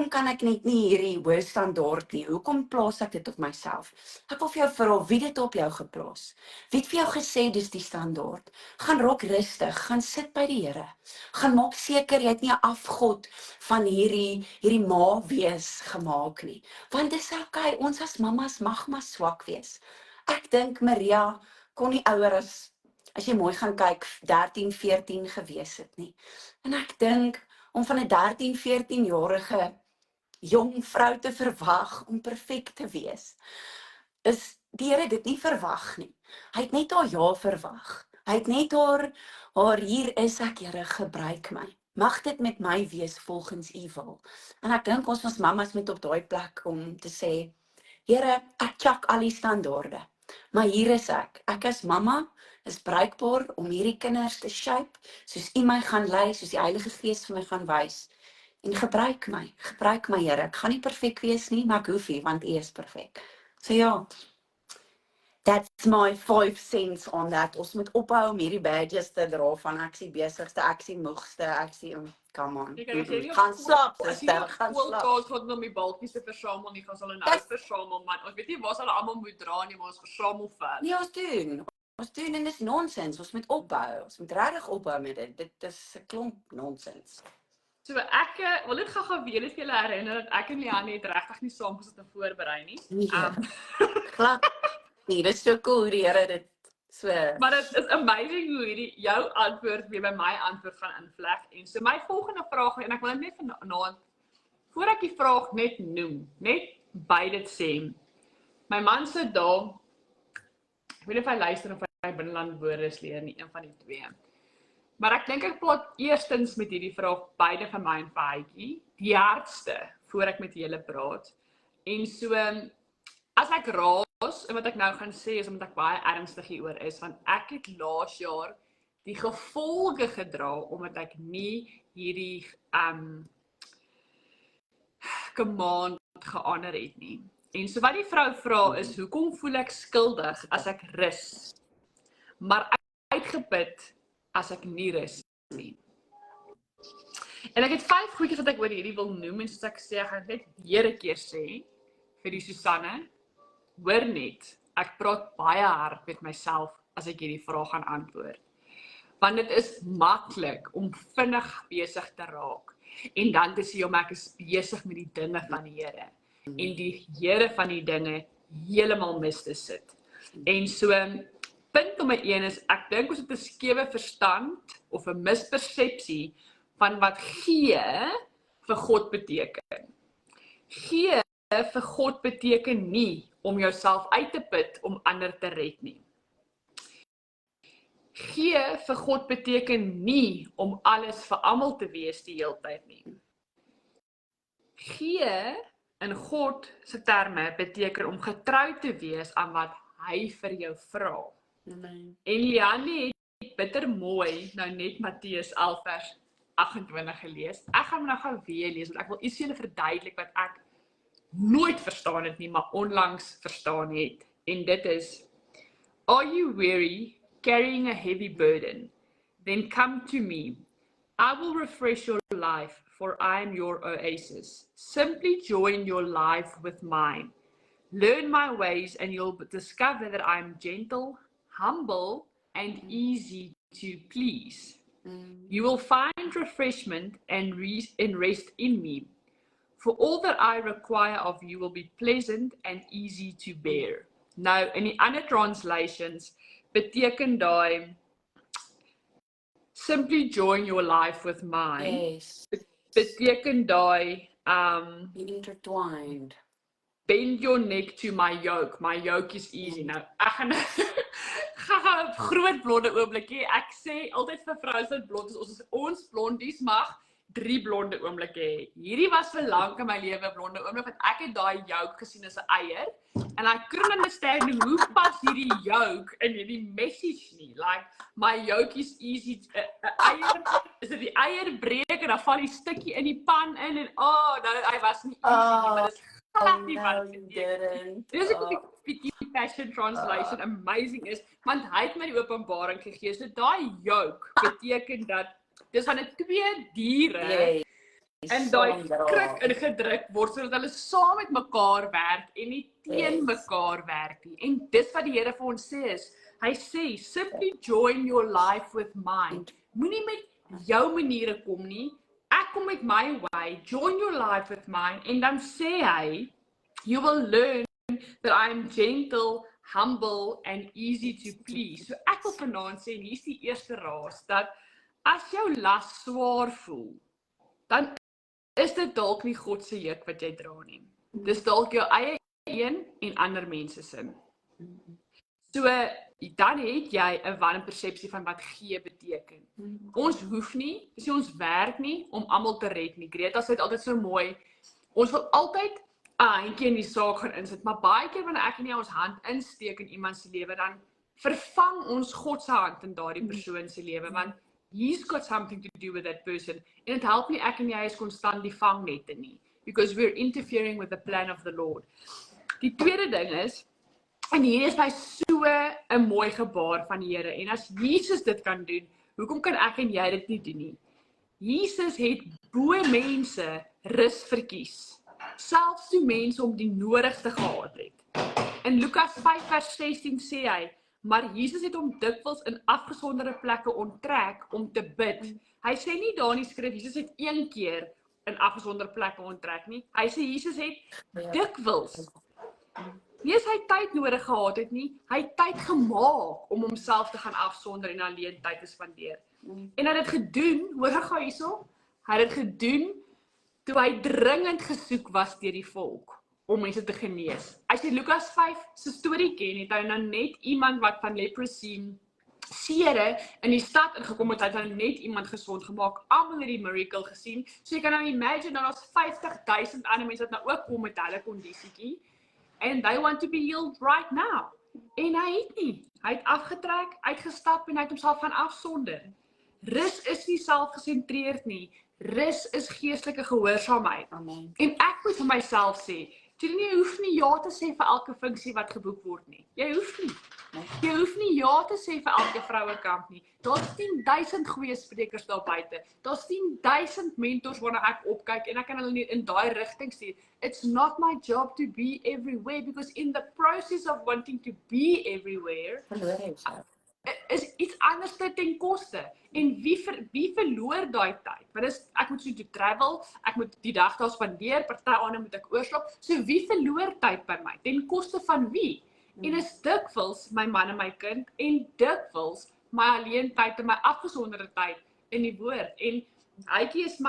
kan ek net nie hierdie hoë standaard nie? Hoekom plaas ek dit op myself? Ek wil vir jou vra, wie het dit op jou geplaas? Wie het vir jou gesê dis die standaard? Gaan raak rustig, gaan sit by die Here. Gaan maak seker jy het nie 'n afgod van hierdie ma wees gemaak nie. Want dis okay, ons as mamas mag maar swak wees. Ek dink Maria kon nie ouer as jy mooi gaan kyk 13, 14 gewees het nie. En ek dink om van 'n 13, 14-jarige jong vrou te verwag om perfek te wees, is die Here dit nie verwag nie. Hy het net haar ja verwag. Hy het net haar hier is ek, Here, gebruik my. Mag dit met my wees volgens u wil. En ek dink ons mamas moet op daai plek om te sê, Here, ek chak al die standaarde. Maar hier is ek. Ek as mamma is bruikbaar om hierdie kinders te shape, soos u my gaan lei, soos die Heilige Gees vir my gaan wys. En gebruik my, Here. Ek gaan nie perfek wees nie, maar ek hoef nie, want u is perfek. So ja, that's my 5 cents on that. Ons moet ophou om hierdie badges te dra van ek is die besigste, ek is die moegste, ek is die, come on. Gaan slaap, sister, gaan slaap. Ons gaan om die balkies te versamel nie, gaan hulle nou versamel, man. Ons weet nie waar hulle almal moet dra nie, maar ons versamel ver. Nee, ons doen en dis nonsens. Ons moet ophou. Ons moet regtig ophou met dit. Dit is 'n klomp nonsens. So ek wil net gou weer net vir julle herinner dat ek en Liane het regtig nie saam gesit en voorberei nie. Nee. Glad. Nee, dit is so cool die Here dit so. Maar dit is amazing hoe hierdie jou antwoord weer by my antwoord gaan invleg. En so my volgende vraag, en ek wil net vanaand, voor ek die vraag net noem, net by dit sê, my man se daal, ek weet nie of hy luister of hy binneland woorde leer nie, een van die twee. Maar ek dink ek praat eerstens met hierdie vraag beide van my en Paatjie, die hardste, voor ek met julle praat. En so, as ek raas, en wat ek nou gaan sê, is omdat ek baie ernstig hieroor is, want ek het laas jaar die gevolge gedra, omdat ek nie hierdie command geander het nie. En so wat die vrou vra is, hoekom voel ek skuldig as ek rus, maar uitgeput as ek nie rus nie. En ek het 5 goedjies wat ek oor hierdie wil noem, en soos ek sê, ek gaan net weer 'n keer sê, vir die Susanne, hoor net, ek praat baie hard met myself as ek hierdie vraag gaan antwoord. Want dit is maklik om vinnig besig te raak, en dan te sê, ek is besig met die dinge van die Here, en die Here van die dinge heeltemal mis te sit. En so, punt nommer 1 is, ek dink ons het 'n skewe verstand, of 'n mispersepsie, van wat gee vir God beteken. Gee vir God beteken nie om jouself uit te put om ander te red nie. Gee vir God beteken nie om alles vir almal te wees die heeltyd nie. Gee in God se terme beteken om getrou te wees aan wat hy vir jou vra. En Liane het bitter mooi nou net Matteus 11 vers 28 gelees. Ek gaan nou gou weer lees, want ek wil iets vir julle verduidelik wat ek nooit verstaan het nie, maar onlangs verstaan het. En dit is, are you weary, carrying a heavy burden? Then come to me. I will refresh your life, for I am your oasis. Simply join your life with mine. Learn my ways, and you'll discover that I am gentle, humble, and easy to please. You will find refreshment and rest in me. For all that I require of you will be pleasant and easy to bear. Nou, in die ander translations beteken daai simply join your life with mine. Yes. Beteken daai Intertwined. Bend your neck to my yoke is easy. Nou, ek gaan gaan 'n groot blonde oomblikie. Ek sê altyd vir vrouens wat blond is, ons blondies mag 3 blonde oomblikke hê. Hierdie was vir lank in my lewe blonde oomblik, want ek het daai yoke gesien as 'n eier. And I couldn't understand hoe pas hierdie yoke in hierdie message nie. Like, my yoke is easy. Eier, is dit die eier breek en dan val die stukkie in die pan in en nou, hy was nie easy nie, maar dit is glad nie wat dit beteken. Dis ek die Passion Translation amazing is, want hy het my die openbaring gegee. So daai yoke beteken dat dis van 'n 2 diere en daai kruk ingedruk word sodat hulle saam met mekaar werk en nie teen mekaar werk nie. En dis wat die Here vir ons sê is, hy sê simply join your life with mine. Moenie met jou maniere kom nie. Ek kom met my way. Join your life with mine. En dan sê hy, you will learn that I am gentle, humble and easy to please. So ek wil vanaand sê, en hier's die eerste raas, dat as jou las swaar voel, dan is dit dalk nie God se juk wat jy dra nie. Dis dalk jou eie een en ander mense se. So dan het jy 'n wanpersepsie van wat gee beteken. Ons hoef nie, dis nie ons werk nie om almal te red nie. Greta sê dit altyd so mooi. Ons wil altyd 'n handjie in die saak gaan insit, maar baie keer wanneer ek en jy ons hand insteek in iemand se lewe, dan vervang ons God se hand in daardie persoon se lewe, want he's got something to do with that person. En dit help nie ek en jy is konstant die vangnette nie, because we're interfering with the plan of the Lord. Die tweede ding is, en hier is my so 'n mooi gebaar van die Here, en as Jesus dit kan doen, hoekom kan ek en jy dit nie doen nie? Jesus het bo mense rus verkies, selfs toe mense om die nodigste gehad het. In Lukas 5 vers 16 sê hy, maar Jesus het hom dikwels in afgesonderde plekke onttrek om te bid. Hy sê nie daar in die skrif, Jesus het 1 keer in afgesonderde plekke onttrek nie. Hy sê Jesus het dikwels. Nie as hy tyd nodig gehad het nie, hy het tyd gemaak om homself te gaan afsonder en alleen tyd te spandeer. En hy het dit gedoen, hoor gou hierso, hy het dit gedoen toe hy dringend gesoek was deur die volk om mense te genees. As jy Lukas 5 se storie ken, het hy nou net iemand wat van leprosy sere in die stad ingekom het, hy het nou net iemand gesond gemaak, almal het die miracle gesien. So jy kan nou imagine, nou daar's 50,000 ander mense wat nou ook kom met hulle kondisietjie, and they want to be healed right now. En hy het nie. Hy het afgetrek, uitgestap en hy het homself gaan afsonder. Rus is nie selfgesentreerd nie. Rus is geestelike gehoorsaamheid. Amen. En ek moet vir myself sê, jy hoef nie ja te sê vir elke funksie wat geboek word nie. Jy hoef nie. Jy hoef nie ja te sê vir elke vrouekamp nie. Daar's 10,000 goeie sprekers daar buite. Daar's 10,000 mentors waarna ek opkyk en ek kan hulle in daai rigting stuur. It's not my job to be everywhere, because in the process of wanting to be everywhere, is iets anders ten koste. En wie verloor daai tyd? Want ek moet so toe travel, ek moet die dag daar spandeer, party aande moet ek oorslaap. So wie verloor tyd by my? Ten koste van wie? En is dikwels my man en my kind, en dikwels my alleen tyd en my afgesonderde tyd in die woord. En Hytjie is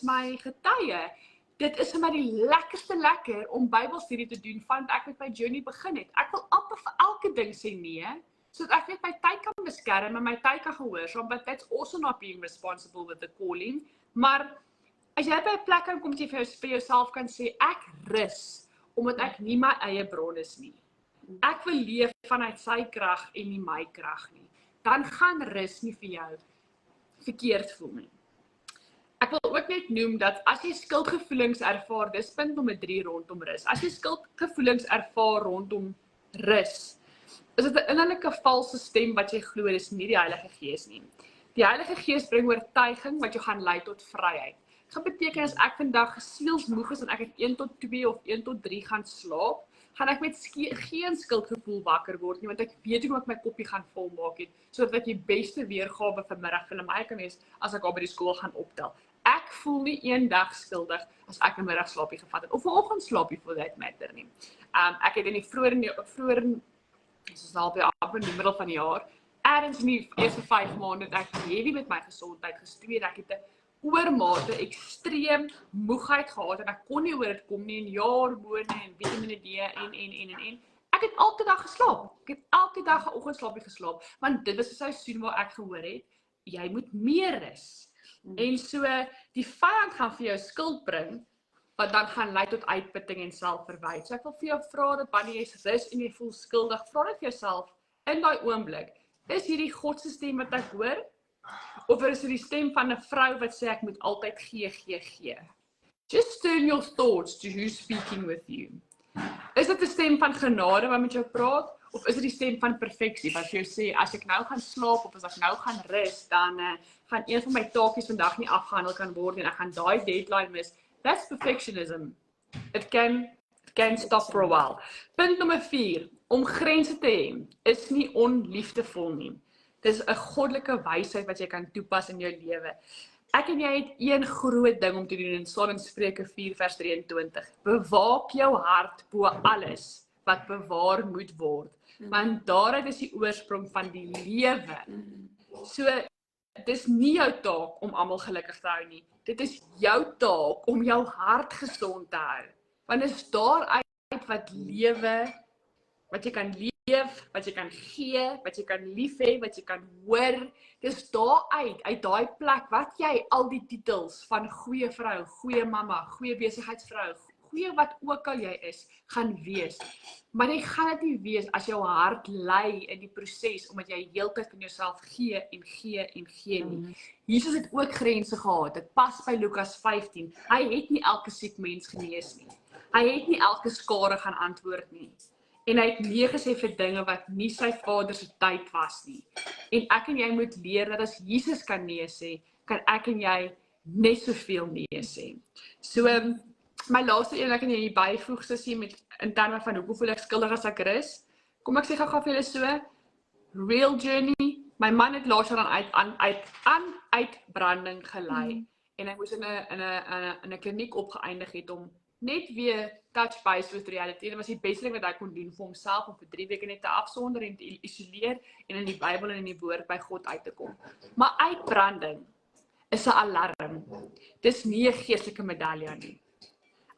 my getuie. Dit is vir my die lekkerste lekker om Bybelstudie te doen van ek met my journey begin het. Ek wil amper vir elke ding sê nee, sodat ek net my tyd kan beskerm en my tyd kan gehoorsaam, but that's also not being responsible with the calling. Maar as jy by 'n plek kan kom dat jy vir jouself kan sê, ek rus, omdat ek nie my eie bron is nie. Ek wil leef vanuit sy krag en nie my krag nie. Dan gaan rus nie vir jou verkeerd voel nie. Ek wil ook net noem dat as jy skuldgevoelens ervaar, dis punt nommer 3 rondom rus. As jy skuldgevoelens ervaar rondom rus, is dit 'n innerlike valse stem wat jy glo, dis nie die Heilige Gees nie. Die Heilige Gees bring oortuiging wat jou gaan lei tot vryheid. Dit beteken as ek vandag sielsmoeg is en ek het 1 tot 2 of 1 tot 3 gaan slaap, gaan ek met geen skuldgevoel wakker word nie, want ek weet hoe ek my koppie gaan volmaak het, sodat ek die beste weergawe vanmiddag vir my kan wees as ek al by die skool gaan optel. Ek voel nie een dag skuldig as ek 'n middagslaapie gevat het, of 'n oggendslaapie for that matter nie. Ek het in die vroeër soos al by in die middel van die jaar, ergens in die eerste 5 maande het ek heavy met my gesondheid gestudeer, ek het 'n oormate ekstreem moegheid gehad en ek kon nie oor dit kom nie en jaarbone en Vitamine D en. Ek het elke dag geslaap. Ek het elke dag 'n oggendslaapie geslaap want dit was 'n seisoen waar ek gehoor het jy moet meer rus. En so die vyand gaan vir jou skuld bring wat dan gaan lei tot uitputting en selfverwyd. So ek wil vir jou vra dat wanneer jy rus en jy voel skuldig, vra net vir jouself in daai oomblik, is hierdie God se stem wat ek hoor? Of is dit die stem van 'n vrou wat sê ek moet altyd gee? Just turn your thoughts to who's speaking with you. Is dit 'n stem van genade wat met jou praat? Of is dit die stem van perfeksie wat vir jou sê, as ek nou gaan slaap of as ek nou gaan rus, dan gaan een van my taakies vandag nie afgehandel kan word en ek gaan daai deadline mis. That's perfectionism. It can stop for a while. Punt nommer 4, om grense te hê, is nie onliefdevol nie. Dis 'n goddelike wysheid wat jy kan toepas in jou lewe. Ek en jy het een groot ding om te doen en staan in Spreuke 4 vers 23. Bewaak jou hart bo alles wat bewaar moet word, want daaruit is die oorsprong van die lewe. So, dis nie jou taak om almal gelukkig te hou nie. Dit is jou taak om jou hart gesond te hou. Want dit is daaruit wat lewe, wat jy kan leef, wat jy kan gee, wat jy kan lief hê, wat jy kan hoor. Dis daaruit, uit daai plek wat jy al die titels van goeie vrou, goeie mamma, goeie besigheidsvrou, goeie wat ook al jy is, gaan wees. Maar jy gaan dit nie wees as jou hart ly in die proses, omdat jy heeltyd van jouself gee nie. Jesus het ook grense gehad, dit pas by Lukas 15. Hy het nie elke siek mens genees nie. Hy het nie elke skare gaan antwoord nie. En hy het nee gesê vir dinge wat nie sy Vader se tyd was nie. En ek en jy moet leer dat as Jesus kan nee sê, kan ek en jy net soveel nee sê. So, my laaste een, ek en jy hier byvoeg, sussie, met in terme van hoe voel ek skuldig as ek rus. Kom ek sê gou vir julle so, real journey. My man het laas jaar aan uitbranding gelei. En ek moes in 'n kliniek opgeëindig het om net weer touch base with reality. Dit was die beste ding wat hy kon doen vir homself om vir 3 weke net te afsonder en te isoleer en in die Bybel en in die woord by God uit te kom. Maar uitbranding is 'n alarm. Dis nie 'n geestelike medalje nie.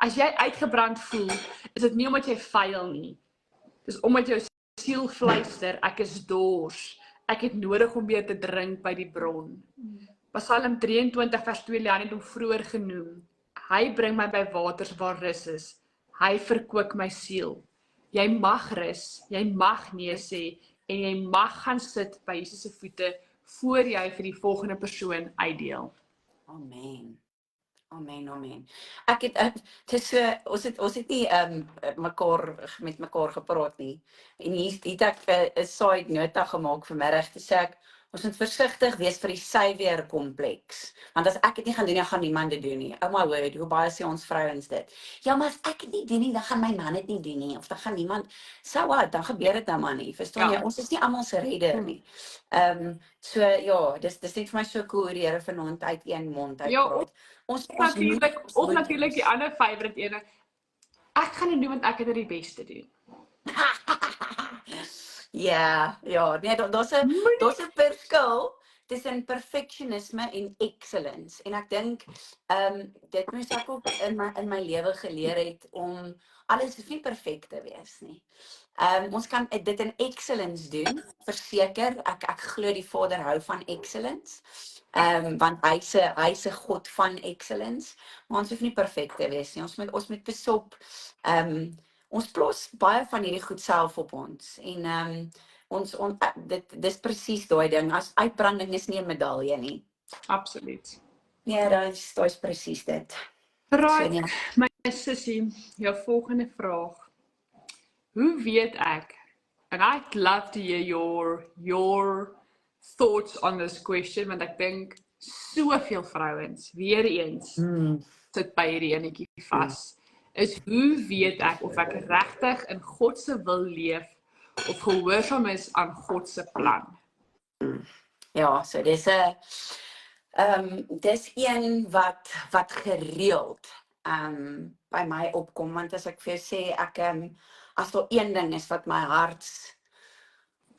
As jy uitgebrand voel, is dit nie omdat jy faal nie. Dis omdat jou siel fluister, ek is dors. Ek het nodig om weer te drink by die bron. Psalm 23 vers 2, Leanne het hom vroeër genoem. Hy bring my by waters waar rus is. Hy verkoop my siel. Jy mag rus, jy mag nee sê en jy mag gaan sit by Jesus se voete voor jy vir die volgende persoon uitdeel. Amen. Ek het ons het nie met mekaar gepraat nie. En hier het ek 'n side nota gemaak vanmiddag te sê ons moet versigtig wees vir die Savior kompleks. Want as ek dit nie gaan doen, dan gaan niemand dit doen nie. Oh my word, hoe baie sê ons vrouens dit. Ja, maar as ek dit nie doen nie, dan gaan my man dit nie doen nie. Of dan gaan niemand, so wat, dan gebeur dit nou maar nie. Verstaan jy? Ons is nie almal se redder nie. So ja, dis net vir my so cool hoe die Here vanaand uit een mond uitpraat. Of natuurlik die ander favorite ene. Ek gaan dit doen want ek het dit die beste doen. Ja, nee, daar's 'n verskil tussen perfectionisme en excellence. En ek dink dit moes ek ook in my lewe geleer het om alles hoef nie perfek te wees nie. Ons kan dit in excellence doen, verseker. Ek glo die Vader hou van excellence. Want hy's 'n God van excellence, maar ons hoef nie perfek te wees nie. Ons moet besop ons plaas baie van hierdie goed self op ons en dis presies daai ding, as uitbranding is nie 'n medalje nie. Absoluut. Ja, daai is presies dit. Right, So, ja. my sussie, jou volgende vraag. Hoe weet ek, and I'd love to hear your thoughts on this question, want ek dink soveel vrouens, weer eens, sit by hierdie enetjie vas. Is hoe weet ek of ek regtig in God se wil leef of gehoorsaam is aan God se plan? Ja, so dis een wat gereeld by my opkom, want as ek vir jou sê as daar een ding is wat my hart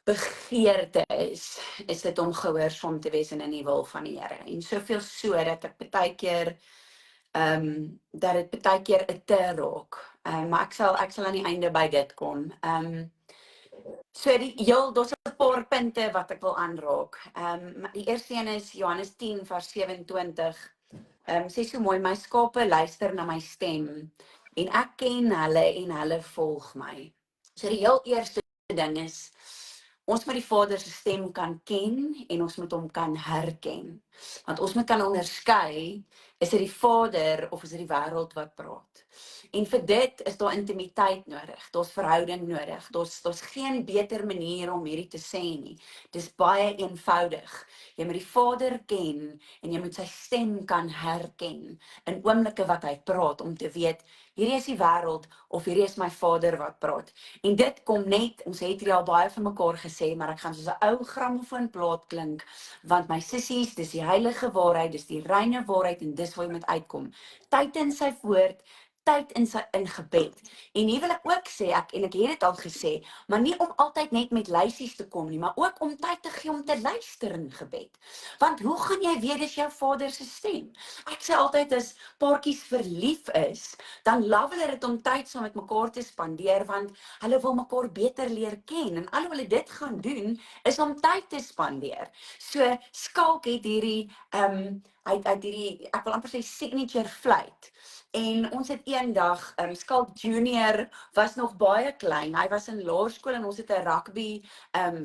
begeerte is dit om gehoorsaam te wees en in die wil van die Here. En soveel so dat ek baie keer dat dit baie keer 'n te raak. Maar ek sal aan die einde by dit kom. So daar's 'n paar punte wat ek wil aanraak. Die eerste een is Johannes 10 vers 27. Sê so mooi, my skape luister na my stem en ek ken hulle en hulle volg my. So die heel eerste ding is, ons moet die Vader se stem kan ken en ons moet hom kan herken. Want ons moet kan onderskei, is dit die Vader of is dit die wêreld wat praat? En vir dit is daar intimiteit nodig, daar's verhouding nodig, daar's geen beter manier om hierdie te sê nie. Dis baie eenvoudig. Jy moet die Vader ken en jy moet sy stem kan herken in oomblikke wat hy praat om te weet, hierdie is die wêreld of hierdie is my Vader wat praat. En dit kom net, ons het hier al baie van mekaar gesê, maar ek gaan soos 'n ou grammofoonplaat klink, want my sissies, dis die heilige waarheid, dis die reine waarheid en dis waar jy moet uitkom. Tyd in sy woord, tyd in gebed. En hier wil ek ook sê, ek het dit al gesê, maar nie om altyd net met lysies te kom nie, maar ook om tyd te gee om te luister in gebed. Want hoe gaan jy weet dis jou Vader se stem? Ek sê altyd as paartjies verlief is, dan love hulle dit om tyd saam met mekaar te spandeer, want hulle wil mekaar beter leer ken. En al hoe hulle dit gaan doen, is om tyd te spandeer. So Skalk het hierdie, ek wil amper sê signature fluit. En ons het eendag, Skalk Junior was nog baie klein. Hy was in laerskool en ons het 'n rugby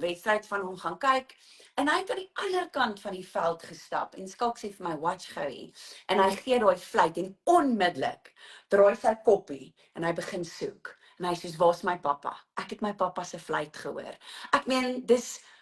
wedstryd van hom gaan kyk. En hy het aan die ander kant van die veld gestap en Skalk sê vir my, watch gou hier. En hy gee daai fluit en onmiddellik draai sy koppie en hy begin soek. En hy sê, waar's my pappa? Ek het my pappa se fluit gehoor. Ek meen,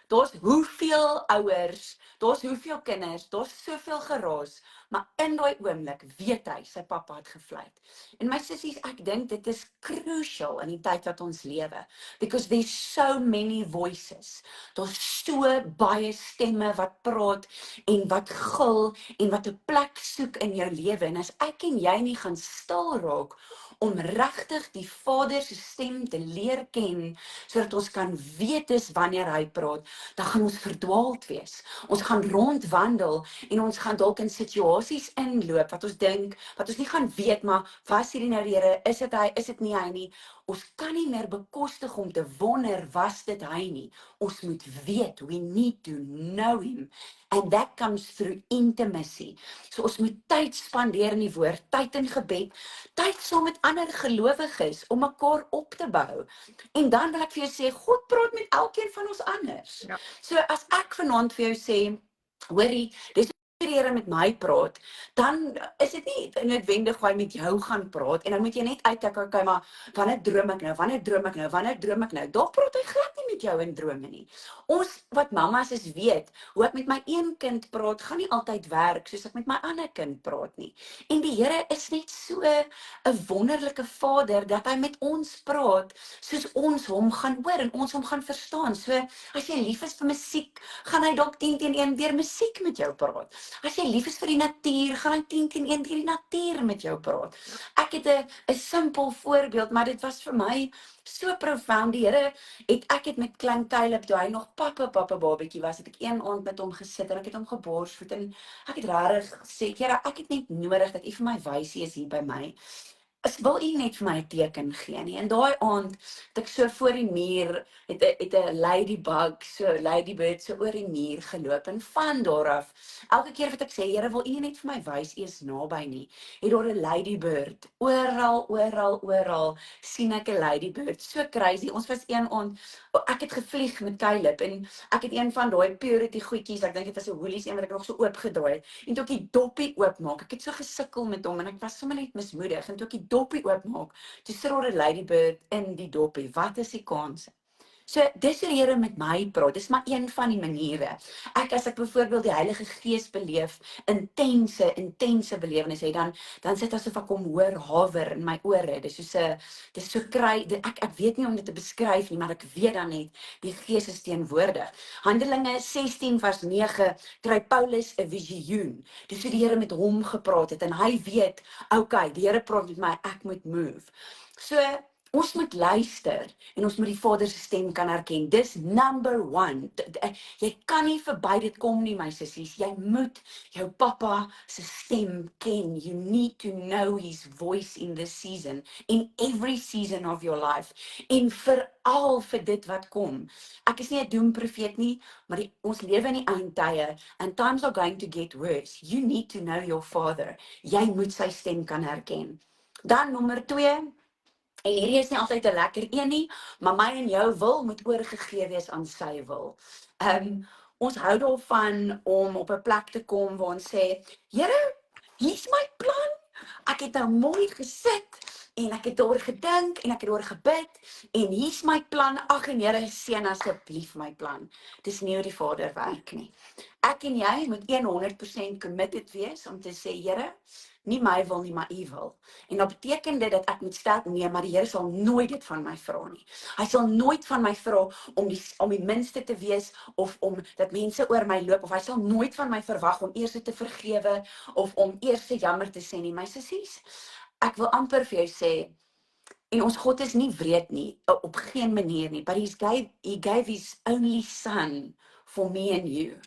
daar's hoeveel ouers, daar's hoeveel kinders, daar's soveel geraas, maar in daai oomblik weet hy, sy pappa het gefluit. En my sissies, ek dink dit is crucial in die tyd wat ons lewe, because there's so many voices. Daar's so baie stemme wat praat en wat gil en wat 'n plek soek in jou lewe. En as ek en jy nie gaan stil raak om regtig die Vader se stem te leer ken, sodat ons kan weet dis wanneer hy praat, dan gaan ons verdwaald wees. Ons gaan rondwandel en ons gaan dalk in situasies inloop wat ons dink, wat ons nie gaan weet, maar was hierdie nou die Here, is dit hy, is dit nie hy nie? Ons kan nie meer bekostig om te wonder, was dit hy nie? Ons moet weet, we need to know him. And that comes through intimacy. So ons moet tyd spandeer in die woord, tyd in gebed, tyd saam met ander gelowiges om mekaar op te bou. En dan wil ek vir jou sê, God praat met elkeen van ons anders. Ja. So as ek vanaand vir jou sê, hoorie, dis die Here met my praat, dan is dit nie noodwendig hoe hy met jou gaan praat, en dan moet jy net uitkyk, okay, maar wanneer droom ek nou, wanneer droom ek nou, wanneer droom ek nou, daar praat hy glad nie met jou in drome nie. Ons wat mamas is weet, hoe ek met my een kind praat, gaan nie altyd werk, soos ek met my ander kind praat nie. En die Here is net so 'n wonderlike Vader, dat hy met ons praat, soos ons hom gaan hoor, en ons hom gaan verstaan. So, as jy lief is vir musiek, gaan hy dalk 10-1 deur musiek met jou praat. As jy lief is vir die natuur, gaan hy 10-1 deur die natuur met jou praat. Ek het 'n simpel voorbeeld, maar dit was vir my so profound. Die Here ek het met klein Caleb, toe hy nog pappa babatjie was, het ek een aand met hom gesit en ek het hom geborsvoed en ek het regtig gesê, Here, ek het net nodig dat U vir my wys is hier by my. Wil U net vir my 'n teken gee nie? En daai aand het ek so voor die muur, het 'n ladybug, so ladybird, so oor die muur geloop, en van daar af, elke keer wat ek sê, Here, wil U nie net vir my wys, U is naby nie, het daar 'n ladybird, oral sien ek 'n ladybird, so crazy. Ons was een aand, ek het gevlieg met Caleb, en ek het een van daai purity goedjies, ek dink dit was 'n Woolies een wat ek nog so oopgedraai het, en toe ek die doppie oopmaak, ek het so gesukkel met hom, en ek was sommer net mismoedig, en toe ek die doppie oopmaak, toe sit daar 'n ladybird in die doppie. Wat is die kans? So, dis hoe die Here met my praat, dis maar een van die maniere. As ek byvoorbeeld die Heilige Gees beleef, intense belewenis het, dan sit asof ek hom hoor hawer in my ore. Dis so ek weet nie om dit te beskryf nie, maar ek weet dan net, die Gees is teenwoordig. Handelinge 16 vers 9, kry Paulus 'n visioen. Dis hoe die Here met hom gepraat het, en hy weet, okay, die Here praat met my, ek moet move. So, Ons moet luister en ons moet die Vader se stem kan herken. Dis number 1. Jy kan nie verby dit kom nie, my sissies. Jy moet jou pappa se stem ken. You need to know his voice in this season, in every season of your life. En veral vir dit wat kom. Ek is nie 'n doemprofeet nie, maar ons lewe in die eindtye and times are going to get worse. You need to know your Father. Jy moet sy stem kan herken. Dan nommer 2. En hierdie is nie altyd 'n lekker een nie, maar my en jou wil moet oorgegee wees aan sy wil. Ons hou daarvan om op 'n plek te kom waar ons sê, Here, hier's my plan. Ek het nou mooi gesit en ek het daaroor gedink en ek het daaroor gebid en hier's my plan. Ag en Here, seën asseblief my plan. Dis nie hoe die Vader werk nie. Ek en jy moet 100% committed wees om te sê, Here, nie my wil nie, maar u wil. En dat beteken dit dat ek moet stel, nee, maar die Here sal nooit dit van my vra nie. Hy sal nooit van my vra om die minste te wees of om dat mense oor my loop, of hy sal nooit van my verwag om eers te vergewe of om eers jammer te sê nie. My sissies, ek wil amper vir jou sê, en ons God is nie wreed nie, op geen manier nie, but he gave his only son for me and you.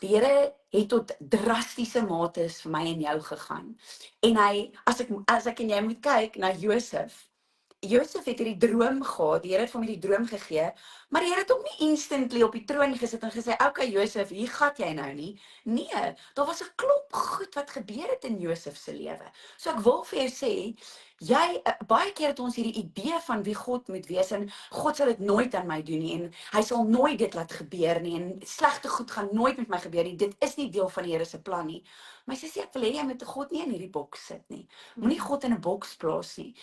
Die Here het tot drastiese mate vir my en jou gegaan. En hy, as ek en jy moet kyk na Josef het hierdie droom gehad, die Here het vir hom die droom gegee, maar die Here het hom nie instantly op die troon gesit en gesê, okay Josef, hier gat jy nou nie. Nee, daar was 'n klomp goed wat gebeur het in Josef se lewe. So ek wil vir jou sê, baie keer het ons hierdie idee van wie God moet wees, en God sal dit nooit aan my doen nie, en hy sal nooit dit laat gebeur nie, en slegte goed gaan nooit met my gebeur nie, dit is nie deel van die Here se plan nie. Maar sy sê, ek wil hê jy moet God nie in hierdie boks sit nie. Moenie God in 'n boks plaas nie.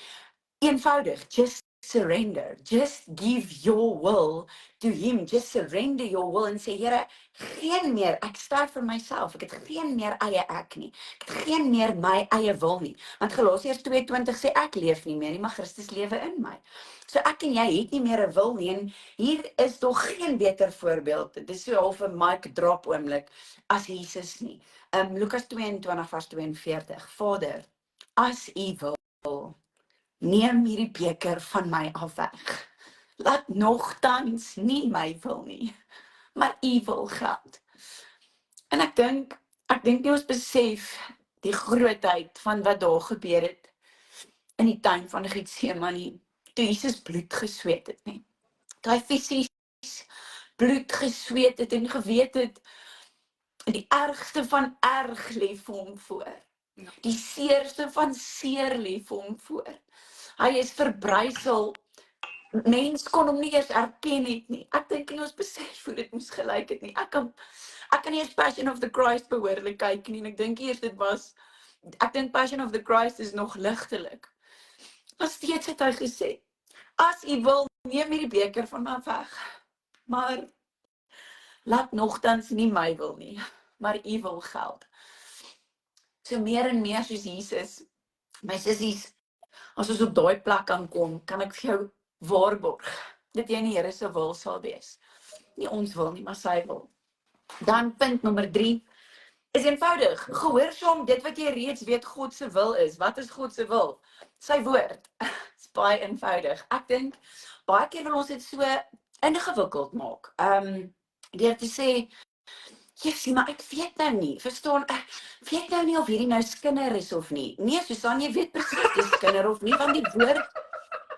Eenvoudig, just surrender. Just give your will to him. Just surrender your will en sê, Here, geen meer, ek sterf vir myself. Ek het geen meer eie ek nie. Ek het geen meer my eie wil nie. Want Galasiërs 2:20 sê, ek leef nie meer nie, maar Christus lewe in my. So ek en jy het nie meer 'n wil nie, en hier is toch geen beter voorbeeld. Dit is so half 'n mic drop oomblik as Jesus nie. Lukas 22 vers 42. Vader, as u wil, neem hierdie beker van my af weg. Laat nogtans nie my wil nie, maar u wil geld. En ek dink nie ons besef die grootheid van wat daar gebeur het in die tuin van Getsemane, toe Jesus bloed gesweet het nie. Toe hy fisies bloed gesweet het en geweet het, die ergste van erg lê vir hom voor. Die seerste van seer lê vir hom voor. Hy is verbrysel. Mens kon hom nie eers erken het nie. Ek dink nie ons besef hoe dit moes gelyk het nie. Ek kan nie eens Passion of the Christ behoorlik kyk nie, en ek dink eers ek dink Passion of the Christ is nog ligtelik. Maar steeds het hy gesê, as u wil, neem hierdie beker van my weg, maar laat nogtans nie my wil nie, maar u wil geld. So meer en meer soos Jesus, my sissies, as ons op daai plek kan kom, kan ek vir jou waarborg, dat jy in die Here se wil sal wees. Nie ons wil nie, maar sy wil. Dan punt nommer 3, is eenvoudig, gehoorsaam dit wat jy reeds weet God se wil is. Wat is God se wil? Sy woord. Is baie eenvoudig. Ek dink, baie keer wil ons dit so ingewikkeld maak. Deur te sê, Jessie, maar ek weet nou nie, verstaan, ek weet nou nie of hierdie nou skinder is of nie. Nee, Susan, jy weet presies dis skinder of nie, want die woord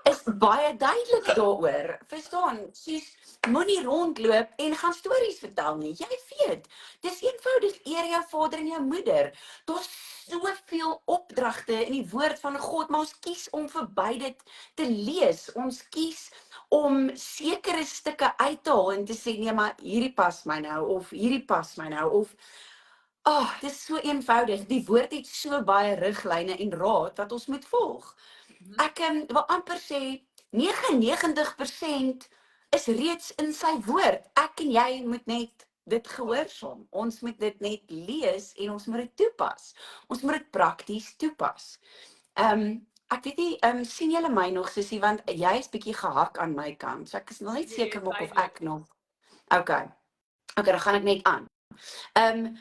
is baie duidelik daaroor. Verstaan, soos moenie rondloop en gaan stories vertel nie. Jy weet, dis eenvoudig, eer jou vader en jou moeder. Daar's soveel opdragte in die woord van God, maar ons kies om verby dit te lees. Ons kies om sekere stukke uit te haal en te sê, nee, maar hierdie pas my nou, of hierdie pas my nou, of dit is so eenvoudig. Die woord het so baie riglyne en raad wat ons moet volg. Ek wil amper sê, 99% is reeds in sy woord. Ek en jy moet net dit gehoorsaam. Ons moet dit net lees en ons moet dit toepas. Ons moet dit prakties toepas. Ek weet nie, sien julle my nog, sussie, want jy is bietjie gehak aan my kant. So ek is nog net seker maak of ek nog. Okay, dan gaan ek net aan. 'n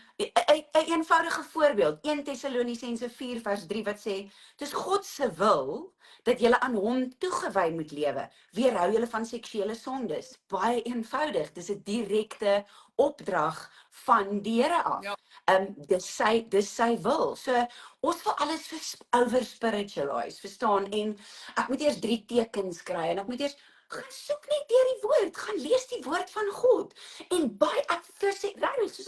eenvoudige voorbeeld, 1 Tessalonisense 4 vers 3 wat sê, dis God se wil dat julle aan hom toegewy moet lewe. Weerhou julle van seksuele sondes. Baie eenvoudig, dis 'n direkte opdrag van die Here af. Ja. Dis sy wil. So ons wil alles over spiritualize, verstaan? En ek moet eers 3 tekens kry en ek moet eers gaan soek net deur die woord, gaan lees die woord van God. En baie ek sê, soos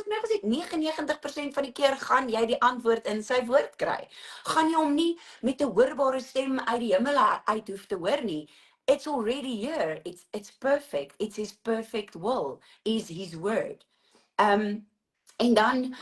ek nou gesê het, 99% van die keer gaan jy die antwoord in sy woord kry. Gaan jy hom nie met 'n hoorbare stem uit die hemel uit hoef te hoor nie. It's already here. It's perfect. It's his perfect will is his word. En dan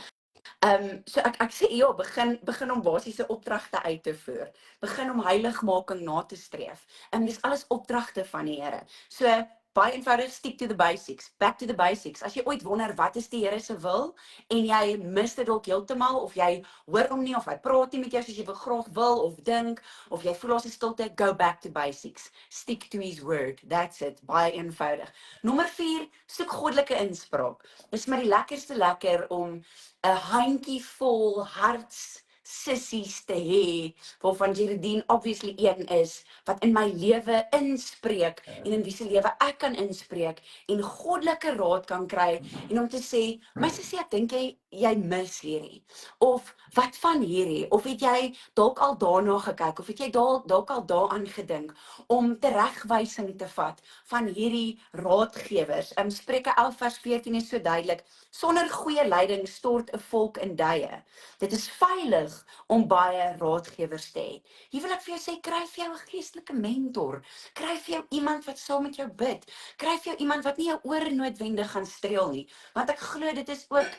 so ek sê ja, begin om basiese opdragte uit te voer. Begin om heiligmaking na te streef. Dis alles opdragte van die Here. So baie eenvoudig, stick to the basics. Back to the basics. As jy ooit wonder wat is die Here se wil en jy mis dit dalk heeltemal of jy hoor hom nie of hy praat nie met jou soos jy graag wil of dink of jy voel daar's 'n stilte, go back to basics. Stick to his word. That's it. Baie eenvoudig. Nommer 4, soek goddelike inspraak. Dis maar die lekkerste lekker om 'n handjievol hartsissies te hê, waarvan Geraldine obviously een is, wat in my lewe inspreek en in wie se lewe ek kan inspreek en goddelike raad kan kry en om te sê, my sussie, ek dink jy mis hierdie. Of wat van hierdie? Of het jy dalk al daarna gekyk of het jy dalk al daaraan gedink om teregwysing te vat van hierdie raadgewers? Spreuke 11 vers 14 is so duidelik. Sonder goeie leiding stort 'n volk in duie. Dit is veilig om baie raadgewers te hê. Hier wil ek vir jou sê, kry vir jou 'n geestelike mentor. Kry vir jou iemand wat saam met jou bid. Kry vir jou iemand wat nie jou ore noodwendig gaan streel nie. Want ek glo dit is ook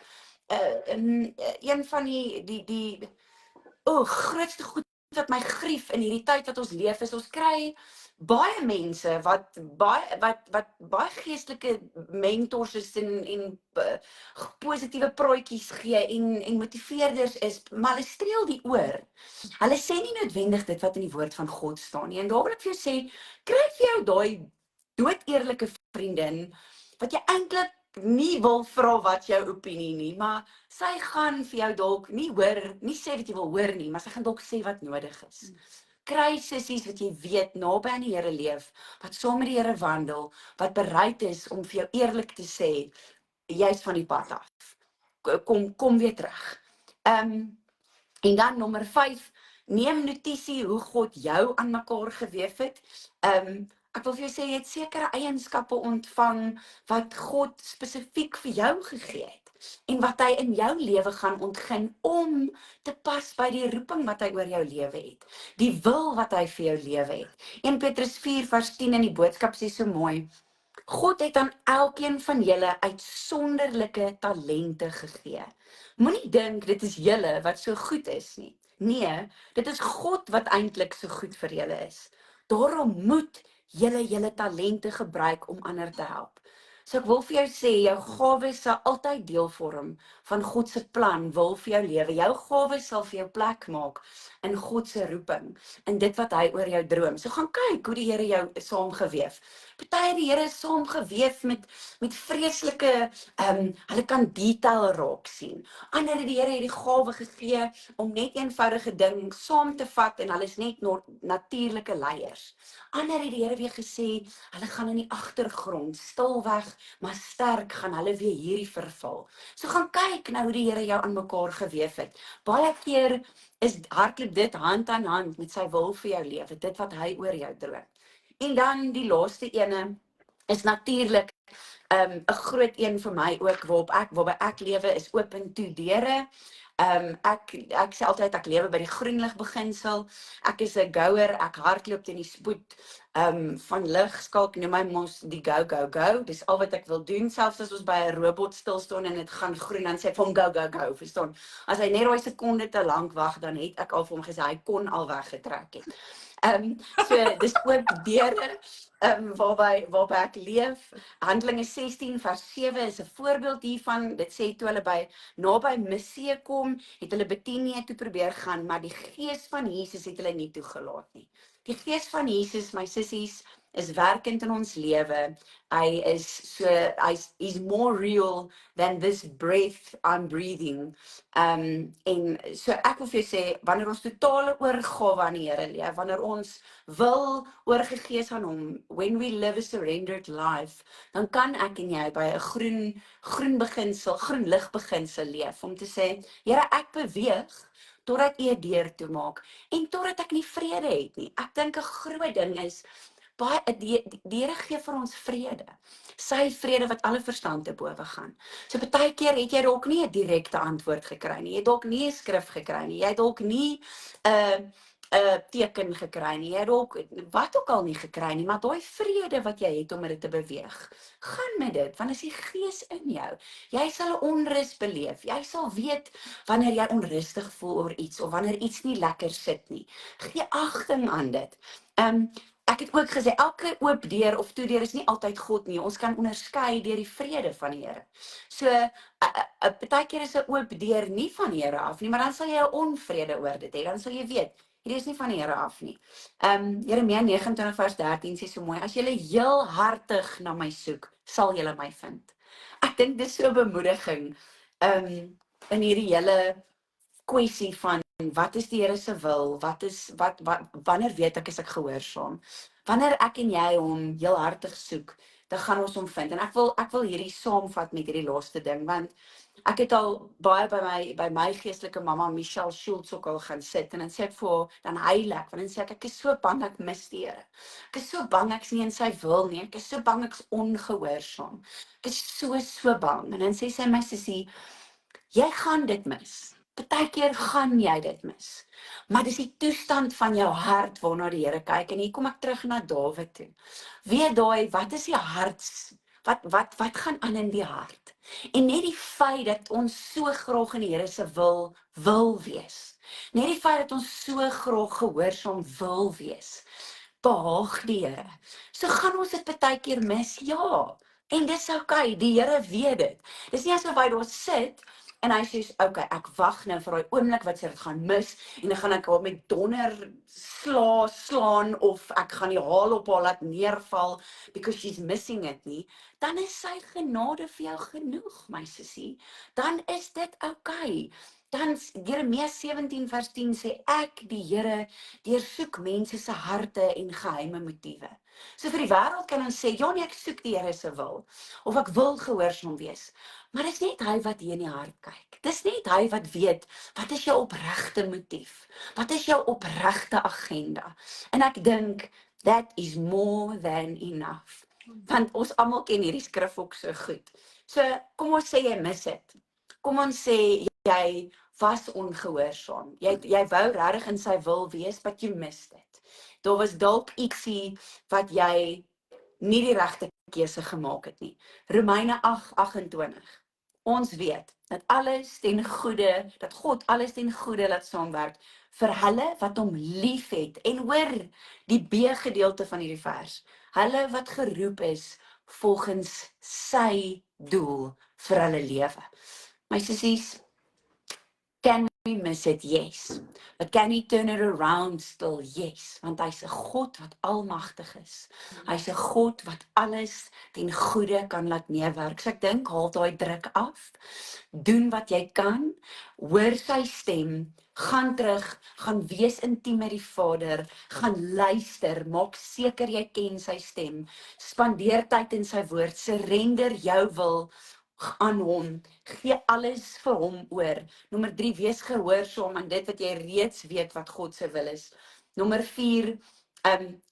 een van die grootste goed wat my grief in hierdie tyd wat ons leef is, ons kry baie mense wat baie geestelike mentors is en positiewe praatjies gee en motiveerders is, maar hulle streel die oor. Hulle sê nie noodwendig dit wat in die woord van God staan nie. En daar wil ek vir jou sê, kry vir jou daai doodeerlike vriendin wat jy eintlik nie wil vra wat jou opinie nie, maar sy gaan vir jou dalk nie sê wat jy wil hoor nie, maar sy gaan dalk sê wat nodig is. Kry sissies wat jy weet naby aan die Here leef, wat saam met die Here wandel, wat bereid is om vir jou eerlik te sê, jy's van die pad af. Kom weer terug. En dan nommer 5, neem notisie hoe God jou aan mekaar geweef het. Ek wil vir jou sê, jy het sekere eienskappe ontvang wat God spesifiek vir jou gegee het en wat hy in jou lewe gaan ontgin om te pas by die roeping wat hy oor jou lewe het. Die wil wat hy vir jou lewe het. 1 Petrus 4 vers 10 in die boodskap sê so mooi, God het aan elkeen van julle uitsonderlike talente gegee. Moenie dink dit is julle wat so goed is nie. Nee, dit is God wat eintlik so goed vir julle is. Daarom moet julle talente gebruik om ander te help. So ek wil vir jou sê, jou gawes sal altyd deel vorm van God se plan, wil vir jou lewe. Jou gawes sal vir jou plek maak in God se roeping, in dit wat hy oor jou droom. So gaan kyk hoe die Here jou saamgeweef. Party die Here is saamgeweef met vreeslike, hulle kan detail raak sien. Ander die Here het die gawe gegee om net eenvoudige ding saam te vat en hulle is net natuurlike leiers. Ander het die Here weer gesê, hulle gaan in die agtergrond, stilweg, maar sterk gaan hulle weer hierdie vervul. So gaan kyk nou hoe die Here jou aan mekaar geweef het. Baie keer hardloop dit hand aan hand met sy wil vir jou lewe, dit wat hy oor jou droom. En dan die laaste ene is natuurlik 'n groot een vir my ook waarby ek lewe is open toe deure. Ek sê altyd ek lewe by die groenlig beginsel. Ek is 'n goer, ek hardloop teen die spoed van lig, skalk noem my mos die go. Dis al wat ek wil doen, selfs as ons by 'n robot stil staan en dit gaan groen, dan sê ek vir hom go, verstaan. As hy net daai sekonde te lank wag, dan het ek al vir hom gesê hy kon al weggetrek het. So dis ook deure waarby ek leef. Handelinge 16 vers 7 is 'n voorbeeld hiervan. Dit sê toe hulle naby Missie kom, het hulle Betinia toe probeer gaan, maar die gees van Jesus het hulle nie toegelaat nie. Die Gees van Jesus, my sissies, is werkend in ons lewe. He's more real than this breath I'm breathing. En so ek wil vir jou sê, wanneer ons totale oorgawe aan die Here leef, wanneer ons wil oorgegee is aan hom, when we live a surrendered life, dan kan ek en jy by 'n groen beginsel, groen lig beginsel leef om te sê, Here, ek beweeg totdat U 'n deur toemaak en totdat ek nie vrede het nie. Ek dink 'n groot ding is die Here gee vir ons vrede. Sy vrede wat alle verstand te bowe gaan. So baie keer het jy dalk nie 'n direkte antwoord gekry nie. Jy het dalk nie 'n skrif gekry nie. Jy het dalk nie 'n teken gekry nie. Jy het dalk wat ook al nie gekry nie, maar daai vrede wat jy het om dit te beweeg, gaan met dit, want as die Gees in jou, jy sal 'n onrus beleef. Jy sal weet wanneer jy onrustig voel oor iets of wanneer iets nie lekker sit nie. Gee agting aan dit. Ek het ook gesê, elke oop deur of toedeur is nie altyd God nie. Ons kan onderskei deur die vrede van die Here. So, baie keer is 'n oop deur nie van die Here af nie, maar dan sal jy 'n onvrede oor dit hê. Dan sal jy weet, hierdie is nie van die Here af nie. Jeremia 29 vers 13 sê so mooi, as julle heel hartig na my soek, sal julle my vind. Ek dink dis so 'n bemoediging in hierdie hele kwessie van wat is die Here se wil? Wanneer weet ek as ek gehoorsaam? Wanneer ek en jy hom heel hartig soek, dan gaan ons hom vind. En ek wil hierdie saamvat met hierdie laaste ding, want ek het al baie by my geestelike mamma Michelle Schultz ook al gaan sit en dan sê ek vir haar, dan huil ek, want dan sê ek is so bang ek mis die Here. Ek is so bang ek's nie in sy wil nie. Ek is so bang ek's ongehoorsaam. Ek is so bang. En dan sê sy, my sussie, jy gaan dit mis. Partykeer gaan jy dit mis. Maar dis die toestand van jou hart waarna die Here kyk. En hier kom ek terug na Dawid toe. Weet daai, wat is die harts? Wat gaan aan in die hart? En net die feit dat ons so graag in die Here se wil wees. Net die feit dat ons so graag gehoorsaam wil wees. Behaag die Here. So gaan ons dit partykeer mis, ja. En dis okay, die Here weet dit. Dis nie asof hy daar sit en hy sê, okay, ek wag nou vir daai oomblik wat sy dit gaan mis en dan gaan ek haar met donder slaan of ek gaan die haal op haar laat neerval because she's missing it nie. Dan is sy genade vir jou genoeg, my sussie. Dan is dit okay. Dan Jeremia 17 vers 10 sê, ek die Here deursoek mense se harte en geheime motiewe. So vir die wêreld kan ons sê, ja nee, ek soek die Here se wil, of ek wil gehoorsaam wees. Maar dis net hy wat hier in die hart kyk. Dis net hy wat weet, wat is jou opregte motief? Wat is jou opregte agenda? En ek dink, that is more than enough. Want ons almal ken hierdie skrif ook so goed. So, kom ons sê jy mis dit. Kom ons sê jy was ongehoorsaam. Jy wou regtig in sy wil wees, but you missed it. Daar was dalk ietsie wat jy nie die regte keuse gemaak het nie. Romeine 8:28. Ons weet dat alles ten goeie, dat God alles ten goeie laat saamwerk vir hulle wat hom liefhet. En hoor die B-gedeelte van hierdie vers. Hulle wat geroep is volgens sy doel vir hulle lewe. My sissies, can we miss it? Yes. But can he turn it around still? Yes. Want hy's 'n God wat almagtig is. Hy's 'n God wat alles ten goeie kan laat meewerk. So ek dink, haal daai druk af. Doen wat jy kan. Hoor sy stem. Gaan terug, gaan wees intiem met die Vader, gaan luister, maak seker jy ken sy stem. Spandeer tyd in sy woord, surrender jou wil aan hom, gee alles vir hom oor. Nommer 3, wees gehoorsaam aan dit wat jy reeds weet wat God se wil is. Nommer 4,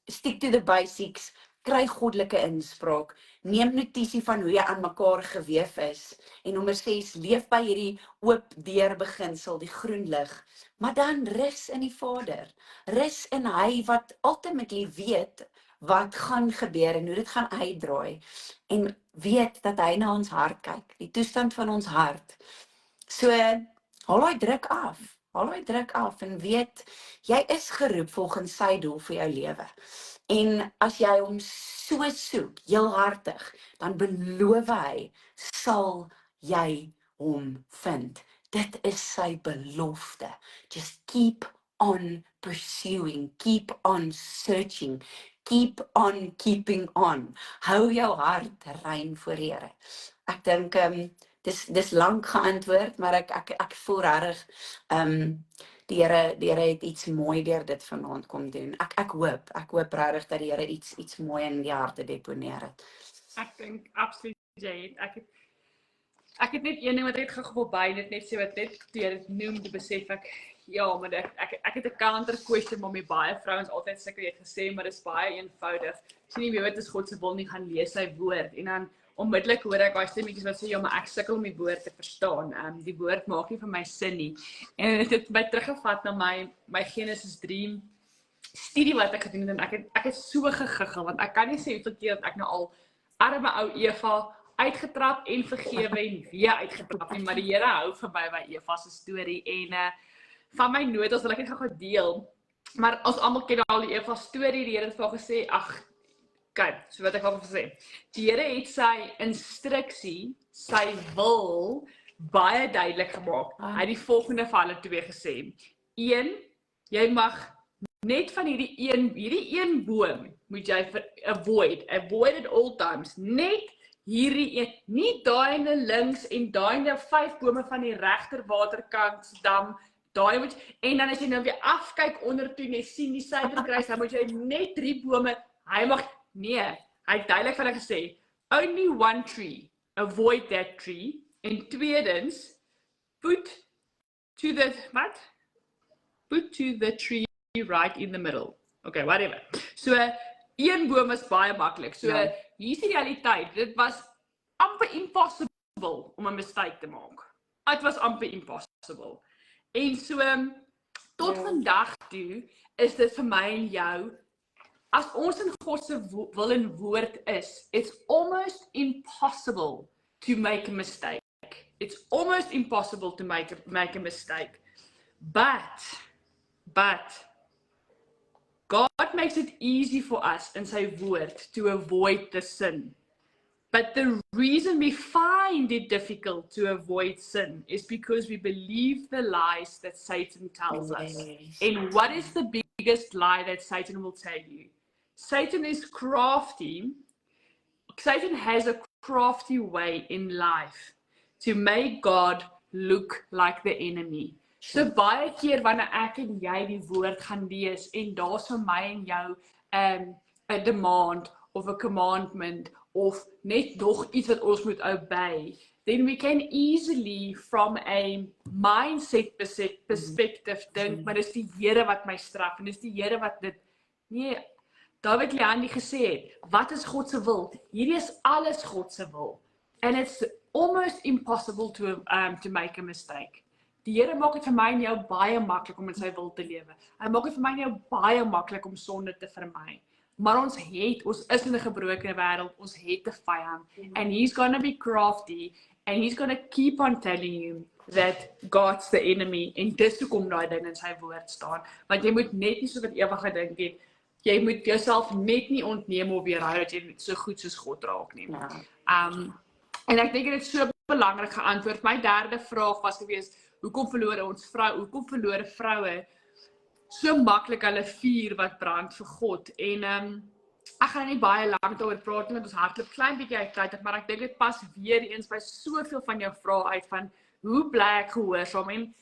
stick to the basics, kry goddelike inspraak, neem notisie van hoe jy aan mekaar geweef is. En nommer 6, leef by hierdie oop deur beginsel, die groen lig. Maar dan rus in die Vader, rus in hy wat ultimately weet wat gaan gebeur en hoe dit gaan uitdraai. En weet dat hy na ons hart kyk, die toestand van ons hart. So, haal daai druk af. Haal daai druk af en weet, jy is geroep volgens sy doel vir jou lewe. En as jy hom so soek, heel hartig, dan beloof hy, sal jy hom vind. Dit is sy belofte. Just keep on pursuing, keep on searching, keep on keeping on. Hou jou hart rein voor die Here. Ek dink dis lank geantwoord, maar ek voel regtig die Here het iets mooi deur dit vanaand kom doen. Ek hoop regtig dat die Here iets mooi in die harte deponeer het. Ek dink absoluut jy het. Ek het net een ding wat ek gou by net sê wat net toe jy dit noem, te besef ja, maar ek het 'n counter question, maar met baie vrouens altyd seker jy het gesê, maar dit is baie eenvoudig. As jy nie weet wat is God se wil nie, gaan lees sy woord en dan onmiddellik hoor ek daai stemmetjies wat sê ja, maar ek sukkel om die woord te verstaan. Die woord maak nie vir my sin nie. En dit het my teruggevat na my Genesis 3 studie wat ek gedoen het en ek het so gegiggel want ek kan nie sê hoeveel keer dat ek nou al arme ou Eva uitgetrap en vergewe en weer uitgetrap nie, maar die Here hou verby by Eva se storie en van my notas wil ek net gou deel. Maar as almal ken al die Eva storie, die Here het vir haar gesê, kyk, so wat ek al gesê. Die Here het sy instruksie, sy wil baie duidelik gemaak. Hy het die volgende vir hulle twee gesê. 1, jy mag net van hierdie een boom moet jy avoid at all times. Net hierdie een, nie daai ene links en daai ene 5 bome van die regterwaterkant dam, daai moet, en dan as jy nou weer afkyk onder toe en jy sien die suiderkruis, dan moet jy net 3 bome, hy het duidelik vir hulle gesê, only one tree, avoid that tree, en tweedens, put to the tree right in the middle. Okay, whatever. So, een boom is baie maklik. So, hier is die realiteit. Dit was amper impossible om 'n mistake te maak. Dit was amper impossible. En so, tot vandag toe, is dit vir my en jou, as ons in God se wil en woord is, it's almost impossible to make a mistake. It's almost impossible to make a mistake. But, God makes it easy for us in sy woord to avoid the sin. But the reason we find it difficult to avoid sin is because we believe the lies that Satan tells us. And what is the biggest lie that Satan will tell you? Satan is crafty. Satan has a crafty way in life to make God look like the enemy. So baie keer wanneer ek en jy die woord gaan lees en daar's vir my en jou 'n demand of 'n commandment of net nog iets wat ons moet obey, then we can easily from a mindset perspective dink, maar dis die Here wat my straf en dis die Here wat dit David Leandi gesê het, wat is God se wil? Hierdie is alles God se wil. And it's almost impossible to make a mistake. Die Here maak dit vir my en jou baie maklik om in sy wil te lewe. Hy maak dit vir my en jou baie maklik om sonde te vermy. Maar ons is in 'n gebroke wêreld, ons het 'n vyand. And he's gonna be crafty, and he's gonna keep on telling you that God's the enemy. En dis hoekom daai ding in sy woord staan. Want jy moet net nie so wat Eva gedink het, jy moet jouself net nie ontneem of weerhou dat jy so goed soos God raak nie. En ek dink dit is so belangrik geantwoord. My derde vraag was gewees, hoekom verlore vroue so maklik hulle vuur wat brand vir God? En ek gaan nie baie lank daaroor praat nie, want ons hardloop klein bietjie uit tyd, maar ek dink dit pas weer eens by soveel van jou vrae uit van hoe bly ek gehoorsaam en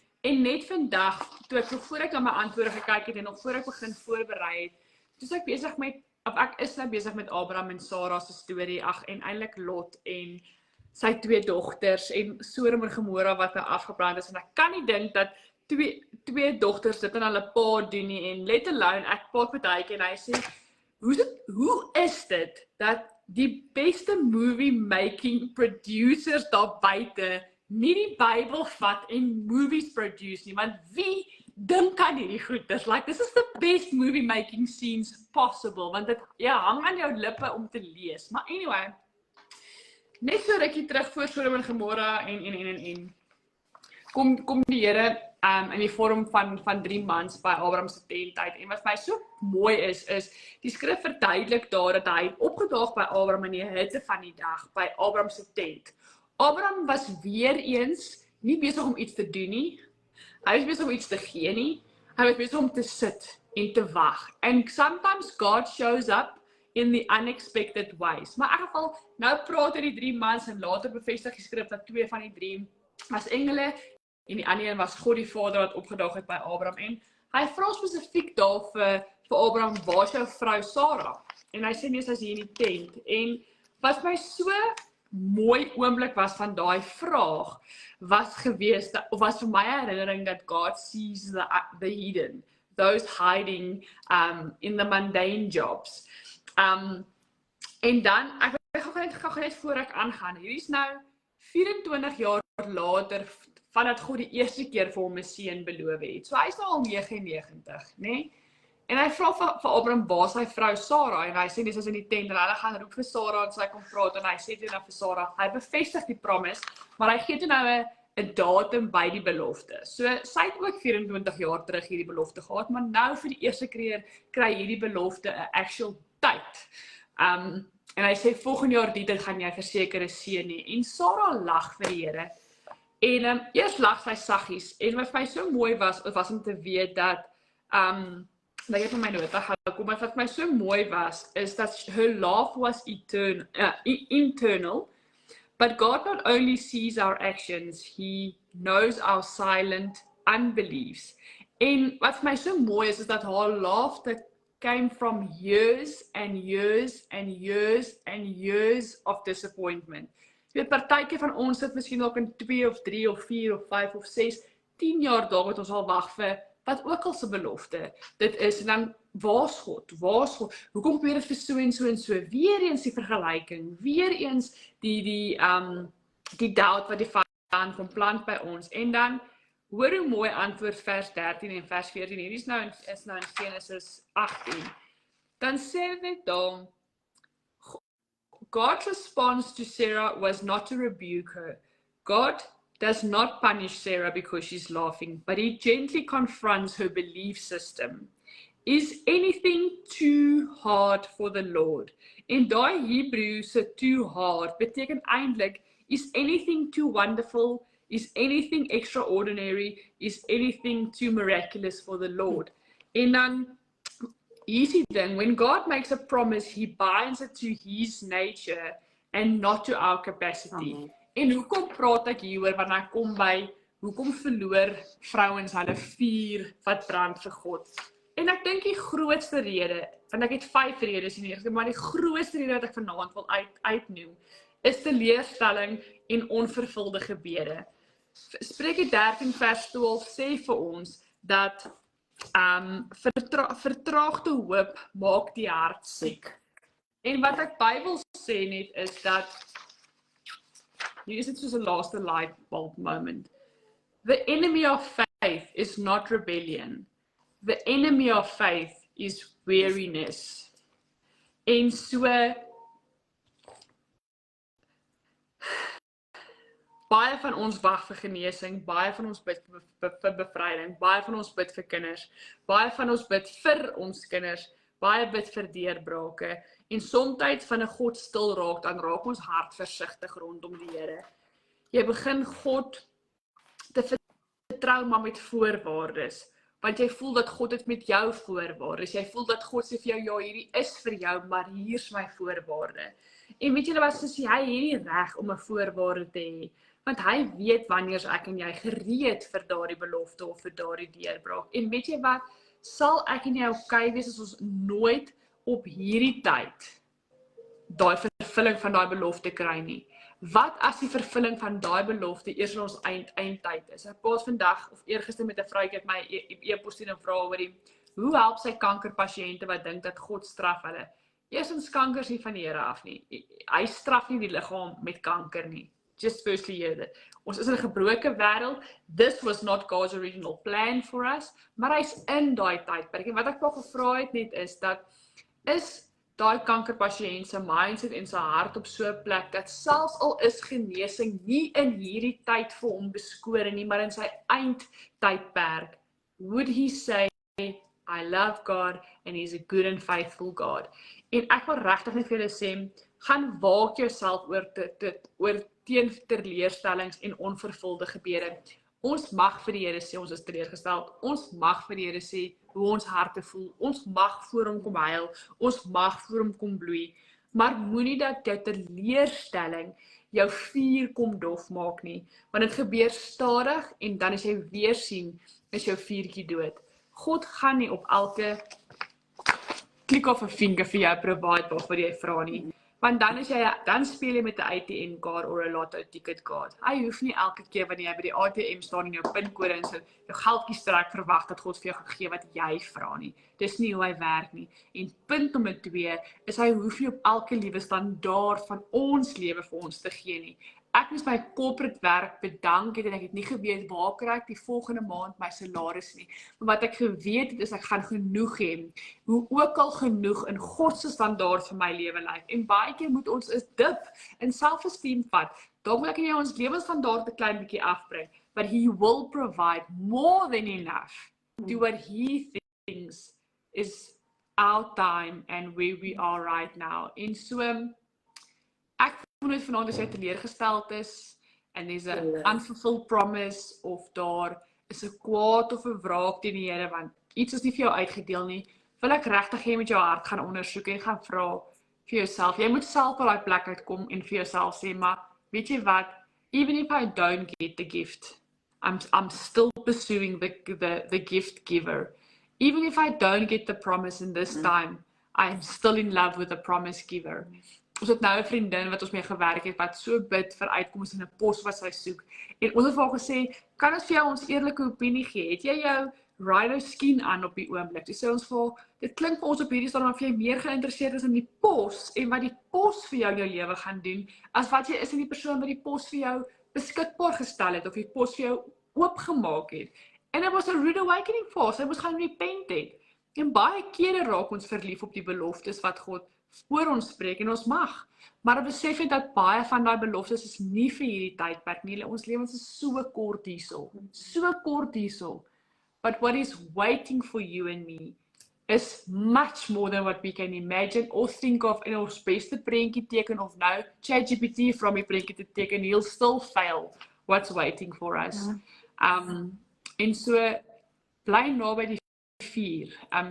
net vandag, toe ek voor ek na my antwoorde gekyk het en nog voor ek begin voorberei het, toe ek is nou besig met Abraham en Sarah se storie, en eintlik Lot en sy 2 dogters en Sodom en Gomorra wat nou afgebrand is, en ek kan nie dink dat twee dogters dit aan hulle pa doen nie, en let alone, ek praat met hy en hy sê, hoe is dit dat die beste movie making producers daar buite nie die Bybel vat en movies produce nie, want wie dink aan hierdie goed? This is the best movie making scenes possible, want dit hang aan jou lippe om te lees. Maar anyway, net so rukkie terug voor Sodom en Gomorra en kom die Here in die vorm van 3 mans by Abraham se tent uit. En wat my so mooi is die skrif verduidelik daar dat hy opgedaag by Abraham in die hitte van die dag by Abraham se tent. Abraham was weer eens nie besig om iets te doen nie. Hy was besig om iets te gee nie. hy was besig om te sit en te wag. And sometimes God shows up in the unexpected ways. Maar in elk geval, nou praat hy die 3 mans en later bevestig die skrif dat 2 van die 3 was engele en die ander een was God die Vader wat opgedaag het by Abraham. En hy vra spesifiek daar vir Abraham, waar is jou vrou Sarah? En hy sê nee, sy is hier in die tent. En wat my so mooi oomblik was van daai vraag, was gewees, of was vir my herinnering dat God sees the hidden, those hiding in the mundane jobs. En dan, ek gaan net voor ek aangaan, hier is nou 24 jaar later, vandat God die eerste keer vir hom 'n seun beloof het. So hy is nou al 99, né? En hy vra vir Abraham, waar is sy vrou Sarah? En hy sê, dis is in die tent, en hulle gaan roep vir Sarah, en sy kom praat, en hy sê toe nou vir Sarah, hy bevestig die promise, maar hy gee toe nou 'n datum by die belofte. So, sy het ook 24 jaar terug hierdie belofte gehad, maar nou vir die eerste keer kry hierdie belofte 'n actual tyd. En hy sê, volgende jaar die tyd gaan jy verseker 'n seun hê. En Sarah lag vir die Here. En eers lag sy saggies, en wat vir my so mooi was om te weet dat, ek het in my nota gekom, maar wat my so mooi was, is dat her laugh was internal, but God not only sees our actions, He knows our silent unbeliefs. En wat vir my so mooi is dat haar laughter came from years and years and years and years of disappointment. Jy weet, partykeer van ons sit miskien ook in 2 of 3 of 4 of 5 of 6, 10 jaar daar wat ons al wag vir wat ook al se belofte dit is, en dan, waar's God? Hoekom gebeur dit vir so en so en so? Weer eens die vergelyking, weer eens die doubt wat die vyand kom plant by ons, en dan, hoor hoe mooi antwoord vers 13 en vers 14, hier is nou in Genesis 18, dan sê dit daar, God's response to Sarah was not to rebuke her. God does not punish Sarah because she's laughing, but He gently confronts her belief system. Is anything too hard for the Lord? In daai Hebrew se too hard beteken eintlik, is anything too wonderful? Is anything extraordinary? Is anything too miraculous for the Lord? En dan, hier's die ding, when God makes a promise, He binds it to His nature and not to our capacity. Amen. En hoekom praat ek hieroor, want ek kom by, hoekom verloor vrouens hulle vuur wat brand vir God? En ek dink die grootste rede, want ek het 5 redes hier, maar die grootste rede wat ek vanaand wil uitnoem, is teleurstelling en onvervulde gebede. Spreuke 13 vers 12 sê vir ons, dat vertraagde hoop maak die hart siek. En wat ek Bybel sê net is dat, hier is dit soos 'n laaste light bulb moment. The enemy of faith is not rebellion. The enemy of faith is weariness. En so, baie van ons wag vir genesing, baie van ons bid vir bevryding, baie van ons bid vir kinders, baie van ons bid vir ons kinders, baie bid vir deurbrake, en soms van 'n God stil raak, dan raak ons hart versigtig rondom die Here. Jy begin God te vertrou, maar met voorwaardes, want jy voel dat God het met jou voorwaardes, jy voel dat God sê vir jou, ja, hierdie is vir jou, maar hier's my voorwaarde. En weet julle wat, sê hy hierdie reg om 'n voorwaarde te hê, want hy weet wanneer ek en jy gereed vir daardie belofte of vir daardie deurbraak. En weet jy wat, sal ek en jy okay wees as ons nooit op hierdie tyd daai vervulling van daai belofte kry nie? Wat as die vervulling van daai belofte eers in ons eindtyd is? Ek praat vandag of eergister met 'n vroukie het my e-pos en vra oor hoe help sy kankerpasiënte wat dink dat God straf hulle? Eerstens, kanker is nie van die Here af nie. Hy straf nie die liggaam met kanker nie. Just firstly hear that. Ons is in 'n gebroke wêreld. This was not God's original plan for us, maar hy's in daai tydperk. En wat ek wou gevra het net is dat, is daai kankerpasiënt se mindset en sy hart op so 'n plek, dat selfs al is genesing nie in hierdie tyd vir hom beskore nie, maar in sy eindtydperk, would he say, I love God and He's a good and faithful God. En ek wil regtig net vir julle sê, gaan waak jouself oor teen teleurstellings en onvervulde gebede. Ons mag vir die Here sê ons is teleurgesteld. Ons mag vir die Here sê hoe ons harte voel. Ons mag voor hom kom huil. Ons mag voor hom kom bloei. Maar moenie dat jou teleurstelling jou vuur kom dof maak nie. Want dit gebeur stadig en dan as jy weer sien, is jou vuurtjie dood. God gaan nie op elke klik of 'n vinger vir jou provide waarvoor jy vra nie. Want dan speel jy met 'n ATM kaart of 'n lotto ticket kaart. Hy hoef nie elke keer wanneer jy by die ATM staan en jou pinkode insit, jou geldjies trek verwag dat God vir jou gaan gee wat jy vra nie. Dis nie hoe hy werk nie. En punt nommer 2 is hy hoef nie op elke liewe standaard van ons lewe vir ons te gee nie. Ek moes my corporate werk bedank het en ek het nie geweet waar kry ek die volgende maand my salaris nie. Maar wat ek geweet het is ek gaan genoeg hê. Hoe ook al genoeg in God se standaard vir my lewe lyk. En baie keer moet ons 'n dip in self-esteem vat. Dalk moet ek nie ons lewensstandaard 'n klein bietjie afbring, but he will provide more than enough to what he thinks is our time and where we are right now. En so ek voel net vanaand as jy teleurgesteld is en there's a unfulfilled promise of daar is 'n kwaad of 'n wraak teen die Here want iets is nie vir jou uitgedeel nie. Wil ek regtig hê met jou hart gaan ondersoek en gaan vra vir jouself. Jy moet self op daai plek uitkom en vir jouself sê, maar weet jy wat? Even if I don't get the gift, I'm still pursuing the gift giver. Even if I don't get the promise in this time, I'm still in love with the promise giver. Ons het nou 'n vriendin wat ons mee gewerk het wat so bid vir uitkomste in 'n pos wat sy soek. En ons het vir haar gesê, kan ons vir jou ons eerlike opinie gee? Het jy jou rhino skin aan op die oomblik? Dis sê ons vir, dit klink vir ons op hierdie stadium of jy meer geïnteresseerd is in die pos en wat die pos vir jou in jou lewe gaan doen, as wat jy is in die persoon wat die pos vir jou beskikbaar gestel het of die pos vir jou oopgemaak het. En dit was 'n rude awakening vir ons. Sy moes gaan repent het. En baie kere raak ons verlief op die beloftes wat God voor ons spreek en ons mag. Maar besef net dat baie van daai beloftes is nie vir hierdie tydperk nie. Ons lewens is so kort hierso. So kort hierso. But what is waiting for you and me is much more than what we can imagine or think of in ons beste prentjie teken of nou ChatGPT from die prentjie te teken, he'll still fail what's waiting for us. En so bly naby die vuur.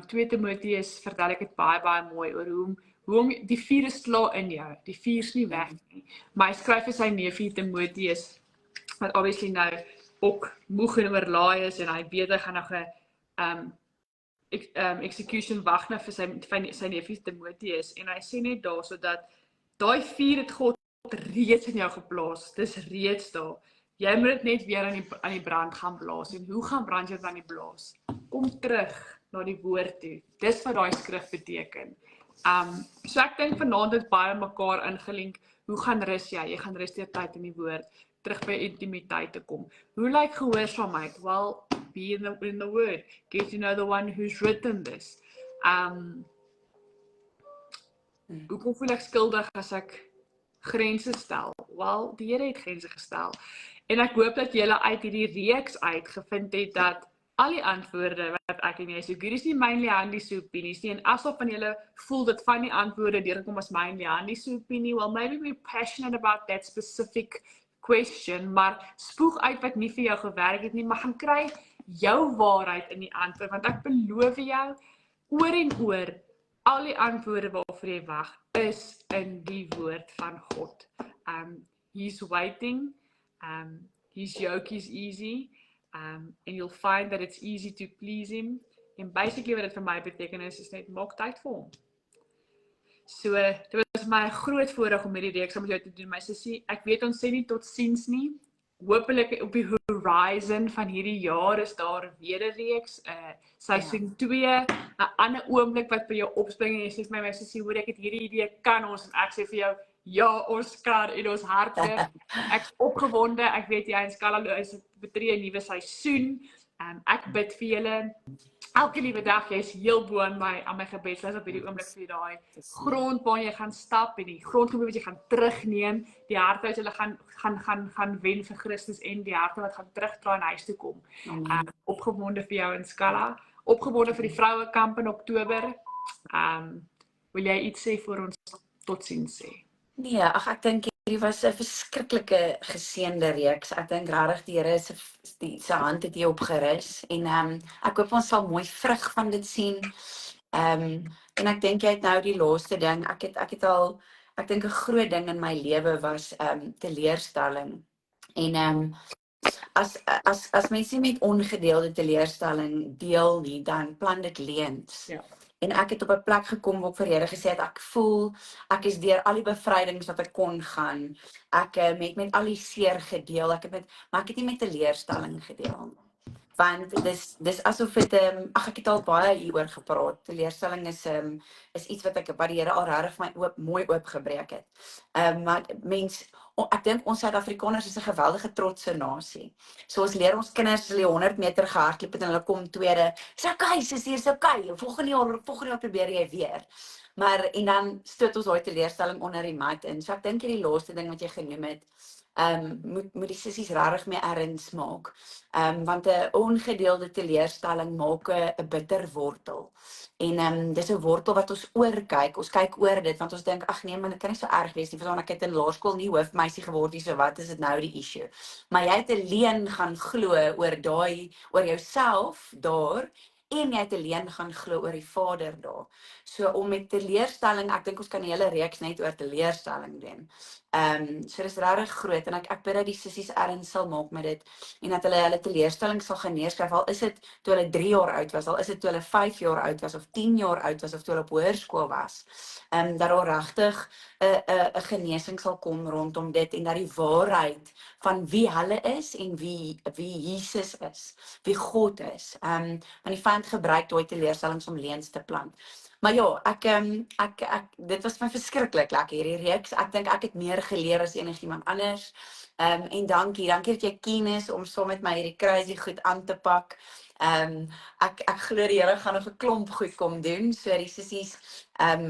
2 Timoteus verduidelik dit baie mooi oor hoe die vuur is klaar in jou. Die vuur is nie weg nie. Maar hy skryf vir sy neefie Timoteus wat obviously nou ook moeg en oorlaai is en hy weet hy gaan nog 'n execution wag nou vir sy neefie Timoteus en hy sê net daar sodat daai vuur het God reeds in jou geplaas. Dis reeds daar. Jy moet dit net weer aan die brand gaan blaas. En hoe gaan brand jy dit aan die blaas? Kom terug na die woord toe. Dis wat daai skrif beteken. So ek dink vanaand het baie mekaar ingelink. Hoe gaan rus jy? Jy gaan rus deur tyd in die woord, terug by intimiteit te kom. Hoe lyk gehoorsaamheid? Well, be in the word. Get to know the one who's written this. Hoekom voel ek skuldig as ek grense stel? Wel, die Here het grense gestel. En ek hoop dat julle uit hierdie reeks uitgevind het dat al die antwoorde wat ek en jy soek, hier is nie my en Leandie se opinies nie, en as of van julle voel dat van die antwoorde deurgekom as my en Leandie se opinie, well, maybe we're passionate about that specific question, maar spoeg uit wat nie vir jou gewerk het nie, maar gaan kry jou waarheid in die antwoord, want ek beloof jou, oor en oor, al die antwoorde waarvoor jy wag, is in die woord van God. He's waiting, his yoke is easy, and you'll find that it's easy to please him. En basically wat dit vir my beteken is net maak tyd vir hom. So, dit was my 'n groot voorreg om hierdie reeks saam met jou te doen, my sussie. Ek weet ons sê nie tot siens nie. Hoopelik op die horizon van hierdie jaar is daar weer 'n reeks, seisoen 2, 'n ander oomblik wat by jou opspring en jy sê vir my sussie, hoor ek het hierdie idee, kan ons, en ek sê vir jou, ja, ons kan in ons harte. Ek is opgewonde, ek weet jy en Skala is betree 'n nuwe seisoen. Ek bid vir julle. Elke liewe dag, jy is heel bo aan my gebedslys op hierdie oomblik vir daai grond waar jy gaan stap en die grondgebied wat jy gaan terugneem, die harte wat julle gaan wen vir Christus en die harte wat gaan terugdraai in huis toe kom. Opgewonde vir jou en Skala, opgewonde vir die vrouekamp in Oktober. Wil jy iets sê voor ons totsiens sê? Nee, ag ek dink Dit was 'n verskriklike geseënde reeks. Ek dink regtig die Here se hand het hierop gerus en ek hoop ons sal mooi vrug van dit sien. En ek dink jy het nou die laaste ding. Ek dink 'n groot ding in my lewe was teleurstelling. En as mense nie met ongedeelde teleurstelling deel nie, dan plant dit leuns. Ja. En ek het op 'n plek gekom waar ek vir Here gesê het, ek voel ek is deur al die bevrydings wat ek kon gaan. Ek het met al die seer gedeel, maar ek het nie met teleurstelling gedeel nie. Want dis asof dit ek het al baie hieroor gepraat. Teleurstelling is iets wat die Here al regtig vir my mooi oopgebreek het. Maar ek dink ons Suid-Afrikaners is 'n geweldige trotse nasie. So ons leer ons kinders as hulle 100 meter gehardloop het en hulle kom tweede, "Dis okay, sussie, dis okay. Volgende jaar probeer jy weer." En dan stoot ons daai teleurstelling onder die mat in. So ek dink hierdie laaste ding wat jy genoem het, moet die sissies regtig mee erns maak. Want 'n ongedeelde teleurstelling maak 'n bitter wortel. En dis 'n wortel wat ons oorkyk. Ons kyk oor dit want ons dink ag nee, maar dit kan nie so erg wees nie, want ek het in laerskool nie hoofmeisie geword nie, so wat is dit nou die issue? Maar jy het 'n leuen gaan glo oor jouself daar. En jy het 'n leuen gaan glo oor die Vader daar. So om met teleurstelling, ek dink ons kan 'n hele reeks net oor teleurstelling doen. So dis regtig groot en ek bid dat die sissies erns sal maak met dit en dat hulle teleurstelling sal gaan neerskryf, al is dit toe hulle 3 jaar oud was, al is dit toe hulle 5 jaar oud was of 10 jaar oud was of toe hulle op hoërskool was. Dat daar regtig 'n genesing sal kom rondom dit en dat die waarheid van wie hulle is en wie Jesus is, wie God is. Want die vyand gebruik daai teleurstellings om leuns te plant. Maar ja, dit was my verskriklik lekker hierdie reeks. Ek dink ek het meer geleer as enigiemand anders. En dankie dat jy keen is om saam met my hierdie crazy goed aan te pak. Ek glo die Here gaan nog 'n klomp goed kom doen. So die sissies,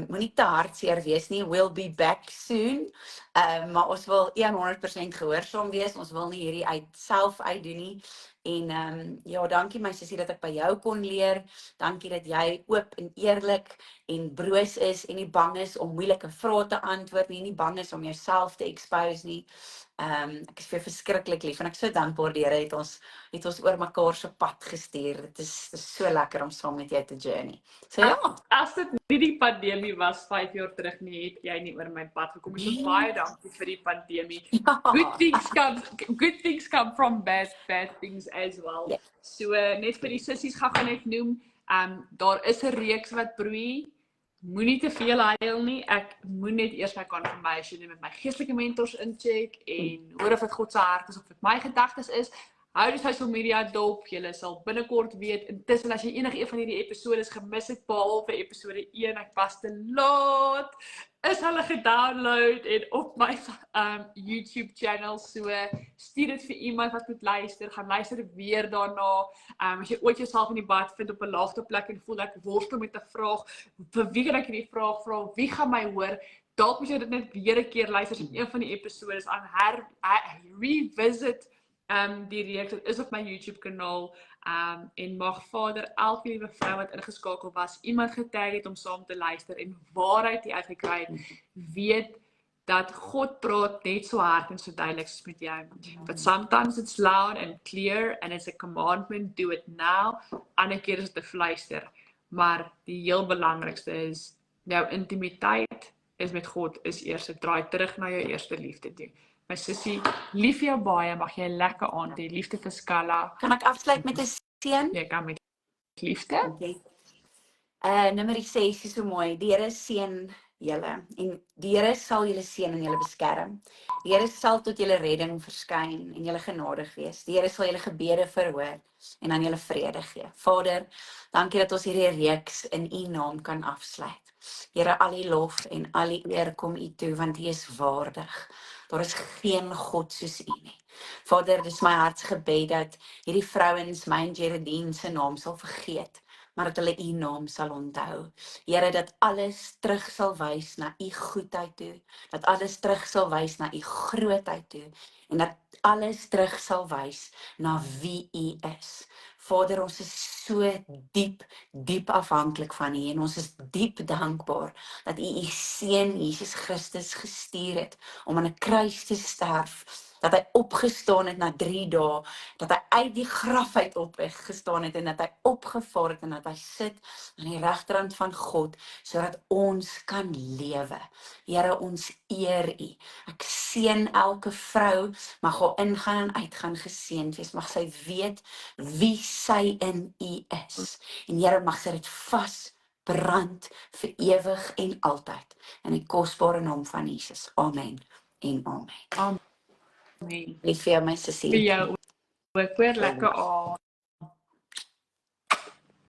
moenie te hartseer wees nie. We'll be back soon. Maar ons wil 100% gehoorsaam wees. Ons wil nie hierdie self uitdoen nie. En ja, dankie my sussie dat ek by jou kon leer. Dankie dat jy oop en eerlik en broos is en nie bang is om moeilike vrae te antwoord nie bang is om jouself te expose nie. Ek is vir verskriklik lief en ek is so dankbaar die Here het ons oor mekaar se pad gestuur. Dit is so lekker om saam met jou te journey. So ja. As dit nie die pandemie was 5 jaar terug nie, het jy nie oor my pad gekom. So baie dankie vir die pandemie. Ja. Good things come from bad things as well. Ja. So net vir die sissies gaan net noem, daar is 'n reeks wat broei. Moenie te veel huil nie. Ek moet net eers my confirmation doen met my geestelike mentors incheck en hoor of dit God se hart is of dit my gedagtes is. Hou die social media dop. Julle sal binnekort weet. Intussen as jy enige een van hierdie episodes gemis het, behalwe episode 1, ek was te laat, is hulle gedownload en op my YouTube channel. So stuur dit vir iemand wat moet luister. Gaan luister weer daarna. As jy ooit jouself in die bad vind op 'n laagteplek en voel ek worstel met 'n vraag, vir wie kan ek hierdie vraag vra? Wie gaan my hoor? Dalk moet jy dit net weer 'n keer luister in een van die episodes aan revisit. Die reeks, dit is op my YouTube kanaal. En mag Vader elke liewe vrou wat ingeskakel was, iemand getag het om saam te luister en waarheid die uitgekry het, weet dat God praat net so hard en so duidelik soos met jou. But sometimes it's loud and clear and it's a commandment, do it now. Ander keer is dit 'n fluister. Maar die heel belangrikste is, jou intimiteit is met God is eers, draai terug na jou eerste liefde toe. My sussie, lief jou baie, mag jy 'n lekker aand hê. Liefde vir Skalla. Kan ek afsluit met 'n seën? Jy kan met liefde. Okay. Nommer 6 is so mooi. Die Here seën julle en die Here sal julle seën en julle beskerm. Die Here sal tot julle redding verskyn en julle genadig wees. Die Here sal julle gebede verhoor en aan julle vrede gee. Vader, dankie dat ons hierdie reeks in U naam kan afsluit. Here, al die lof en al die eer kom U toe, want U is waardig. Daar is geen God soos U nie. Vader, dis my hartsgebed dat hierdie vrouens my en Geraldine se naam sal vergeet, maar dat hulle U naam sal onthou. Here, dat alles terug sal wys na U goedheid toe, dat alles terug sal wys na U grootheid toe, en dat alles terug sal wys na wie U is. Vader, ons is so diep afhanklik van U en ons is diep dankbaar dat U U seun Jesus Christus gestuur het om aan 'n kruis te sterf, dat hy opgestaan het na 3 dae, dat hy uit die graf uit opgestaan het en dat hy opgevaar het en dat hy sit aan die regterhand van God, sodat ons kan lewe. Here, ons eer U. Ek seën elke vrou, mag haar ingaan en uitgaan geseënd wees, mag sy weet wie sy in U is. En Here, mag sy dit vasbrand vir ewig en altyd. In die kosbare naam van Jesus. Amen en amen. Amen. Lief vir jou, my Vir sussie. jou ook, hoor lekker aan.